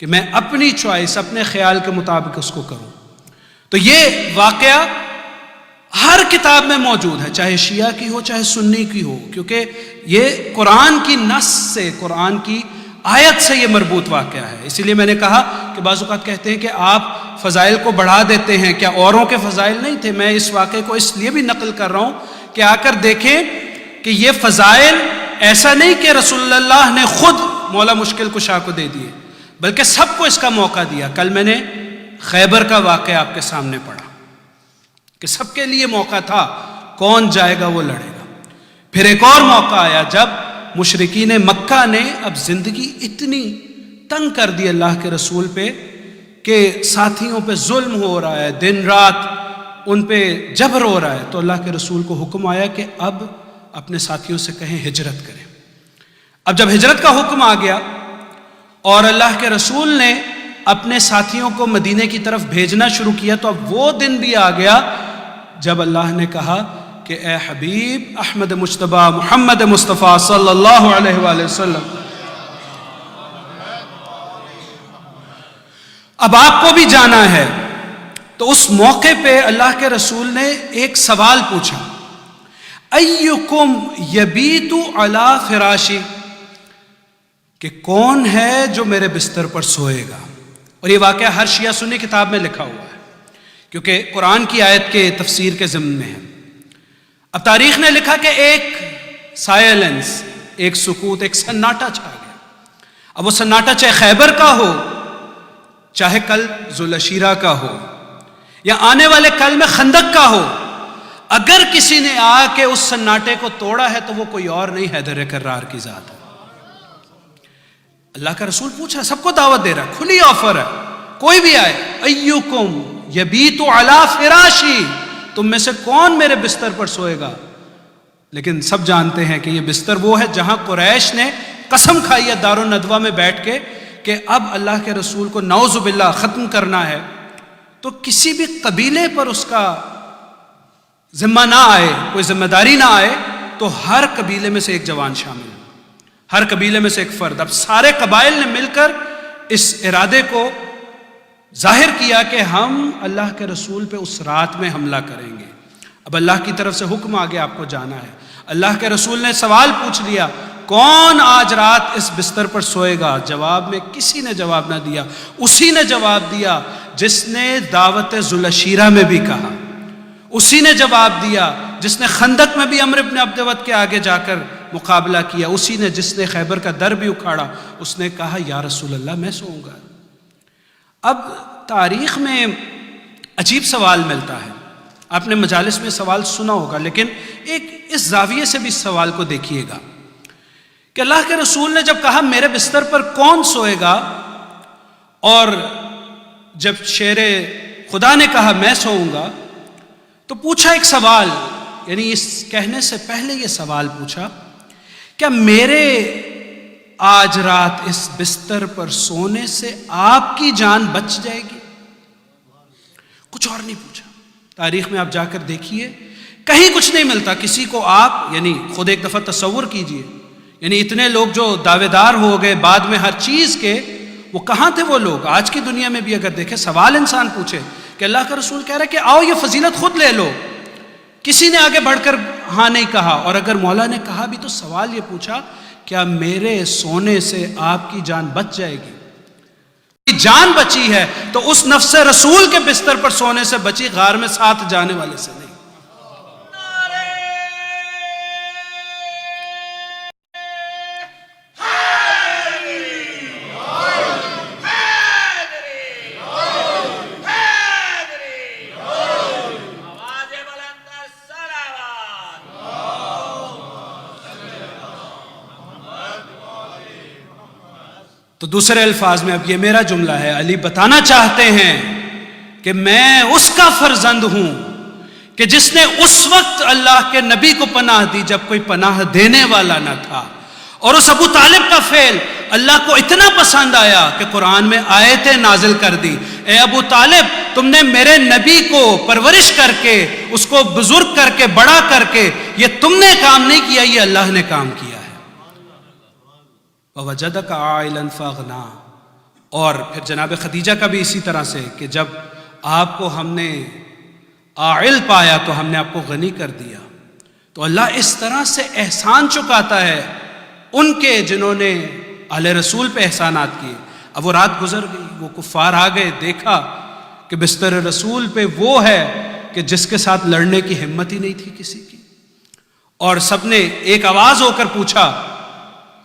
کہ میں اپنی چوائس اپنے خیال کے مطابق اس کو کروں؟ تو یہ واقعہ ہر کتاب میں موجود ہے، چاہے شیعہ کی ہو چاہے سنی کی ہو، کیونکہ یہ قرآن کی نص سے، قرآن کی آیت سے یہ مربوط واقعہ ہے۔ اسی لیے میں نے کہا کہ بعض اوقات کہتے ہیں کہ آپ فضائل کو بڑھا دیتے ہیں، کیا اوروں کے فضائل نہیں تھے؟ میں اس واقعے کو اس لیے بھی نقل کر رہا ہوں کہ آ کر دیکھیں کہ یہ فضائل ایسا نہیں کہ رسول اللہ نے خود مولا مشکل کشا کو دے دیے، بلکہ سب کو اس کا موقع دیا۔ کل میں نے خیبر کا واقعہ آپ کے سامنے پڑھا کہ سب کے لیے موقع تھا، کون جائے گا وہ لڑے گا۔ پھر ایک اور موقع آیا جب مشرکین مکہ نے اب زندگی اتنی تنگ کر دی اللہ کے رسول پہ کہ ساتھیوں پہ ظلم ہو رہا ہے، دن رات ان پہ جبر ہو رہا ہے، تو اللہ کے رسول کو حکم آیا کہ اب اپنے ساتھیوں سے کہیں ہجرت کریں۔ اب جب ہجرت کا حکم آ گیا اور اللہ کے رسول نے اپنے ساتھیوں کو مدینے کی طرف بھیجنا شروع کیا، تو اب وہ دن بھی آ گیا جب اللہ نے کہا کہ اے حبیب احمد مجتبیٰ محمد مصطفیٰ صلی اللہ علیہ وآلہ وسلم، اب آپ کو بھی جانا ہے۔ تو اس موقع پہ اللہ کے رسول نے ایک سوال پوچھا، ایکم یبیت علی فراشی، کہ کون ہے جو میرے بستر پر سوئے گا؟ اور یہ واقعہ ہر شیعہ سنی کتاب میں لکھا ہوا ہے، کیونکہ قرآن کی آیت کے تفسیر کے ضمن میں ہے۔ اب تاریخ نے لکھا کہ ایک سائلنس، ایک سکوت، ایک سناٹا چھا گیا۔ اب وہ سناٹا چاہے خیبر کا ہو، چاہے کل ذوالعشیرہ کا ہو، یا آنے والے کل میں خندق کا ہو، اگر کسی نے آ کے اس سناٹے کو توڑا ہے تو وہ کوئی اور نہیں، حیدر کرار کی ذات ہے۔ اللہ کا رسول پوچھا، سب کو دعوت دے رہا ہے، کھلی آفر ہے، کوئی بھی آئے، ایکم یبیت علی فراشی، تم میں سے کون میرے بستر پر سوئے گا؟ لیکن سب جانتے ہیں کہ یہ بستر وہ ہے جہاں قریش نے قسم کھائی ہے دار الندوہ میں بیٹھ کے کہ اب اللہ کے رسول کو نعوذ باللہ ختم کرنا ہے، تو کسی بھی قبیلے پر اس کا ذمہ نہ آئے، کوئی ذمہ داری نہ آئے، تو ہر قبیلے میں سے ایک جوان شامل ہو، ہر قبیلے میں سے ایک فرد۔ اب سارے قبائل نے مل کر اس ارادے کو ظاہر کیا کہ ہم اللہ کے رسول پہ اس رات میں حملہ کریں گے۔ اب اللہ کی طرف سے حکم آ گیا، آپ کو جانا ہے۔ اللہ کے رسول نے سوال پوچھ لیا، کون آج رات اس بستر پر سوئے گا؟ جواب میں کسی نے جواب نہ دیا، اسی نے جواب دیا جس نے دعوت ذوالعشیرہ میں بھی کہا، اسی نے جواب دیا جس نے خندق میں بھی عمرو بن عبد ود کے آگے جا کر مقابلہ کیا، اسی نے جس نے خیبر کا در بھی اکھاڑا، اس نے کہا یا رسول اللہ میں سوؤں گا۔ اب تاریخ میں عجیب سوال ملتا ہے، آپ نے مجالس میں سوال سنا ہوگا، لیکن ایک اس زاویے سے بھی سوال کو دیکھیے گا کہ اللہ کے رسول نے جب کہا میرے بستر پر کون سوئے گا، اور جب شیر خدا نے کہا میں سوؤں گا، تو پوچھا ایک سوال، یعنی اس کہنے سے پہلے یہ سوال پوچھا، کیا میرے آج رات اس بستر پر سونے سے آپ کی جان بچ جائے گی؟ کچھ اور نہیں پوچھا۔ تاریخ میں آپ جا کر دیکھیے، کہیں کچھ نہیں ملتا کسی کو۔ آپ یعنی خود ایک دفعہ تصور کیجئے، یعنی اتنے لوگ جو دعوے دار ہو گئے بعد میں ہر چیز کے، وہ کہاں تھے وہ لوگ؟ آج کی دنیا میں بھی اگر دیکھیں، سوال انسان پوچھے کہ اللہ کا رسول کہہ رہا ہے کہ آؤ یہ فضیلت خود لے لو، کسی نے آگے بڑھ کر ہاں نہیں کہا، اور اگر مولا نے کہا بھی تو سوال یہ پوچھا کیا میرے سونے سے آپ کی جان بچ جائے گی؟ جان بچی ہے تو اس نفس رسول کے بستر پر سونے سے بچی، غار میں ساتھ جانے والے سے نہیں۔ تو دوسرے الفاظ میں اب یہ میرا جملہ ہے، علی بتانا چاہتے ہیں کہ میں اس کا فرزند ہوں کہ جس نے اس وقت اللہ کے نبی کو پناہ دی جب کوئی پناہ دینے والا نہ تھا، اور اس ابو طالب کا فعل اللہ کو اتنا پسند آیا کہ قرآن میں آیتیں نازل کر دی، اے ابو طالب تم نے میرے نبی کو پرورش کر کے، اس کو بزرگ کر کے، بڑا کر کے، یہ تم نے کام نہیں کیا، یہ اللہ نے کام کیا ہے۔ وَوَجَدَكَ عَائِلًا فَأَغْنَىٰ، اور پھر جناب خدیجہ کا بھی اسی طرح سے کہ جب آپ کو ہم نے عائل پایا تو ہم نے آپ کو غنی کر دیا۔ تو اللہ اس طرح سے احسان چکاتا ہے ان کے جنہوں نے اہل رسول پہ احسانات کیے۔ اب وہ رات گزر گئی، وہ کفار آ گئے، دیکھا کہ بستر رسول پہ وہ ہے کہ جس کے ساتھ لڑنے کی ہمت ہی نہیں تھی کسی کی، اور سب نے ایک آواز ہو کر پوچھا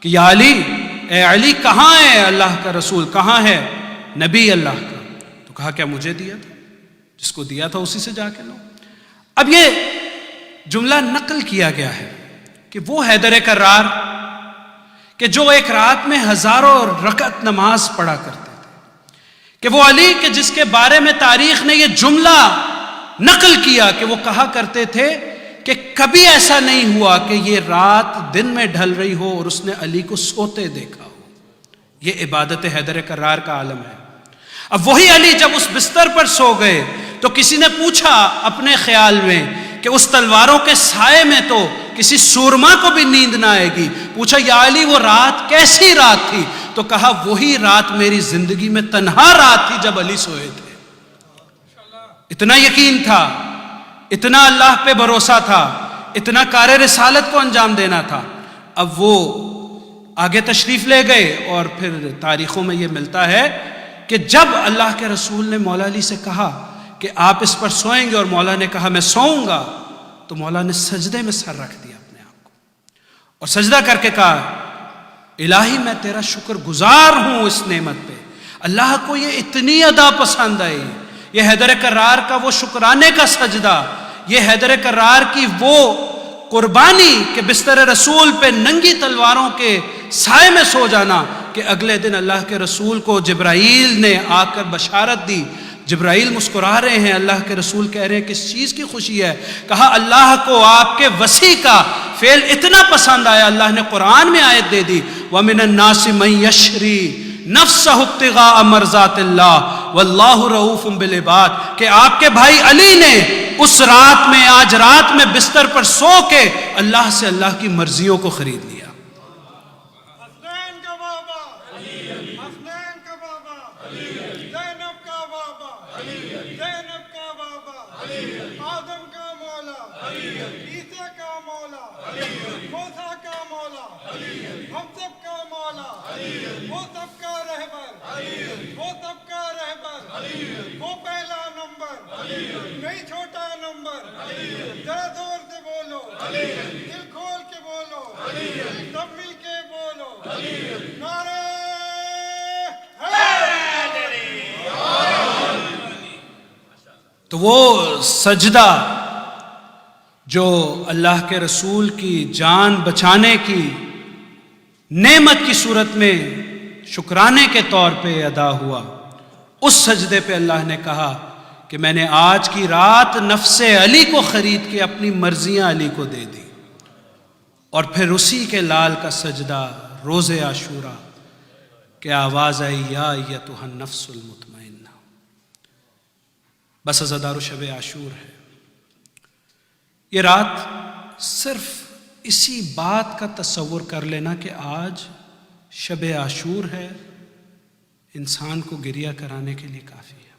کہ یا علی، اے علی کہاں ہے اللہ کا رسول، کہاں ہے نبی اللہ کا؟ تو کہا کیا مجھے دیا تھا؟ جس کو دیا تھا اسی سے جا کے لو۔ اب یہ جملہ نقل کیا گیا ہے کہ وہ حیدر کرار کہ جو ایک رات میں ہزاروں رکعت نماز پڑھا کرتے تھے، کہ وہ علی کہ جس کے بارے میں تاریخ نے یہ جملہ نقل کیا کہ وہ کہا کرتے تھے کہ کبھی ایسا نہیں ہوا کہ یہ رات دن میں ڈھل رہی ہو اور اس نے علی کو سوتے دیکھا ہو۔ یہ عبادت حیدر کرار کا عالم ہے۔ اب وہی علی جب اس بستر پر سو گئے تو کسی نے پوچھا اپنے خیال میں کہ اس تلواروں کے سائے میں تو کسی سورما کو بھی نیند نہ آئے گی، پوچھا یا علی وہ رات کیسی رات تھی؟ تو کہا وہی رات میری زندگی میں تنہا رات تھی جب علی سوئے تھے۔ اتنا یقین تھا، اتنا اللہ پہ بھروسہ تھا، اتنا کار رسالت کو انجام دینا تھا۔ اب وہ آگے تشریف لے گئے، اور پھر تاریخوں میں یہ ملتا ہے کہ جب اللہ کے رسول نے مولا علی سے کہا کہ آپ اس پر سوئیں گے، اور مولا نے کہا میں سوؤں گا، تو مولا نے سجدے میں سر رکھ دیا اپنے آپ کو، اور سجدہ کر کے کہا الہی میں تیرا شکر گزار ہوں اس نعمت پہ۔ اللہ کو یہ اتنی ادا پسند آئی، یہ حیدر کرار کا وہ شکرانے کا سجدہ، یہ حیدر کرار کی وہ قربانی کہ بستر رسول پہ ننگی تلواروں کے سائے میں سو جانا، کہ اگلے دن اللہ کے رسول کو جبرائیل نے آ کر بشارت دی۔ جبرائیل مسکرا رہے ہیں، اللہ کے رسول کہہ رہے ہیں کس چیز کی خوشی ہے؟ کہا اللہ کو آپ کے وسیع کا فعل اتنا پسند آیا، اللہ نے قرآن میں آیت دے دی وَمِنَ النَّاسِ مَن يَشْرِي نَفْسَهُ ابْتِغَاءَ مَرْضَاتِ اللَّهِ وَاللَّهُ رَءُوفٌ بِالْعِبَادِ، کہ آپ کے بھائی علی نے اس رات میں، آج رات میں بستر پر سو کے اللہ سے اللہ کی مرضیوں کو خرید لیا۔ نہیں چھوٹا نمبر، ذرا زور سے بولو، دل کھول کے بولو، سب مل کے بولو، نعرہ حیدری۔ تو وہ سجدہ جو اللہ کے رسول کی جان بچانے کی نعمت کی صورت میں شکرانے کے طور پہ ادا ہوا، اس سجدے پہ اللہ نے کہا کہ میں نے آج کی رات نفس علی کو خرید کے اپنی مرضیاں علی کو دے دی۔ اور پھر اسی کے لال کا سجدہ روز عاشورہ کہ آواز آئی یا ایتھا النفس المطمئنہ، بس عزادار شب عاشور ہے۔ یہ رات صرف اسی بات کا تصور کر لینا کہ آج شب عاشور ہے، انسان کو گریہ کرانے کے لیے کافی ہے۔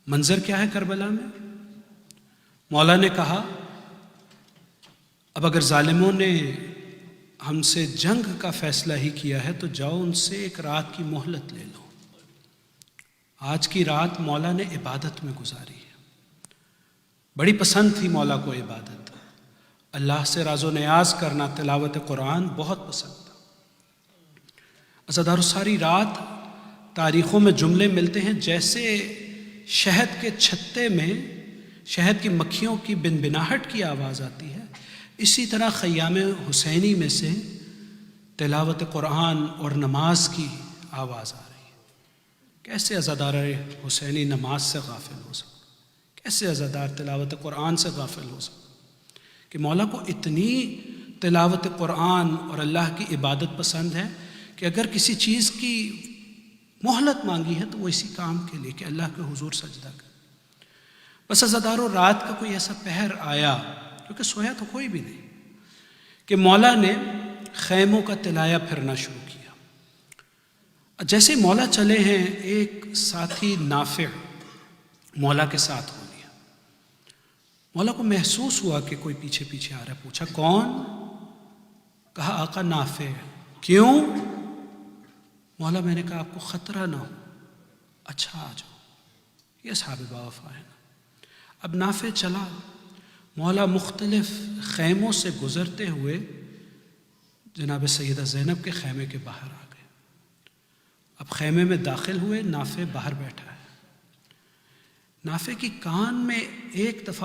منظر کیا ہے کربلا میں؟ مولا نے کہا اب اگر ظالموں نے ہم سے جنگ کا فیصلہ ہی کیا ہے تو جاؤ ان سے ایک رات کی مہلت لے لو۔ آج کی رات مولا نے عبادت میں گزاری ہے۔ بڑی پسند تھی مولا کو عبادت، اللہ سے راز و نیاز کرنا، تلاوت قرآن بہت پسند تھا۔ عزادارو ساری رات تاریخوں میں جملے ملتے ہیں جیسے شہد کے چھتے میں شہد کی مکھیوں کی بنبناہٹ کی آواز آتی ہے، اسی طرح خیام حسینی میں سے تلاوت قرآن اور نماز کی آواز آ رہی ہے۔ کیسے عزادار حسینی نماز سے غافل ہو سکتا، کیسے عزادار تلاوت قرآن سے غافل ہو سکتا کہ مولا کو اتنی تلاوت قرآن اور اللہ کی عبادت پسند ہے کہ اگر کسی چیز کی مہلت مانگی ہے تو وہ اسی کام کے لیے کہ اللہ کے حضور سجدہ کر۔ بس عزادارو رات کا کوئی ایسا پہر آیا، کیونکہ سویا تو کوئی بھی نہیں، کہ مولا نے خیموں کا تلایا پھرنا شروع کیا۔ جیسے ہی مولا چلے ہیں ایک ساتھی نافع مولا کے ساتھ ہو لیا۔ مولا کو محسوس ہوا کہ کوئی پیچھے پیچھے آ رہا ہے، پوچھا کون؟ کہا آقا نافع۔ کیوں؟ مولا میں نے کہا آپ کو خطرہ نہ ہو، اچھا آ جاؤ، یہ صحابہ باوفا ہے نا۔ اب نافع چلا، مولا مختلف خیموں سے گزرتے ہوئے جناب سیدہ زینب کے خیمے کے باہر آ گئے۔ اب خیمے میں داخل ہوئے، نافع باہر بیٹھا ہے۔ نافع کی کان میں ایک دفعہ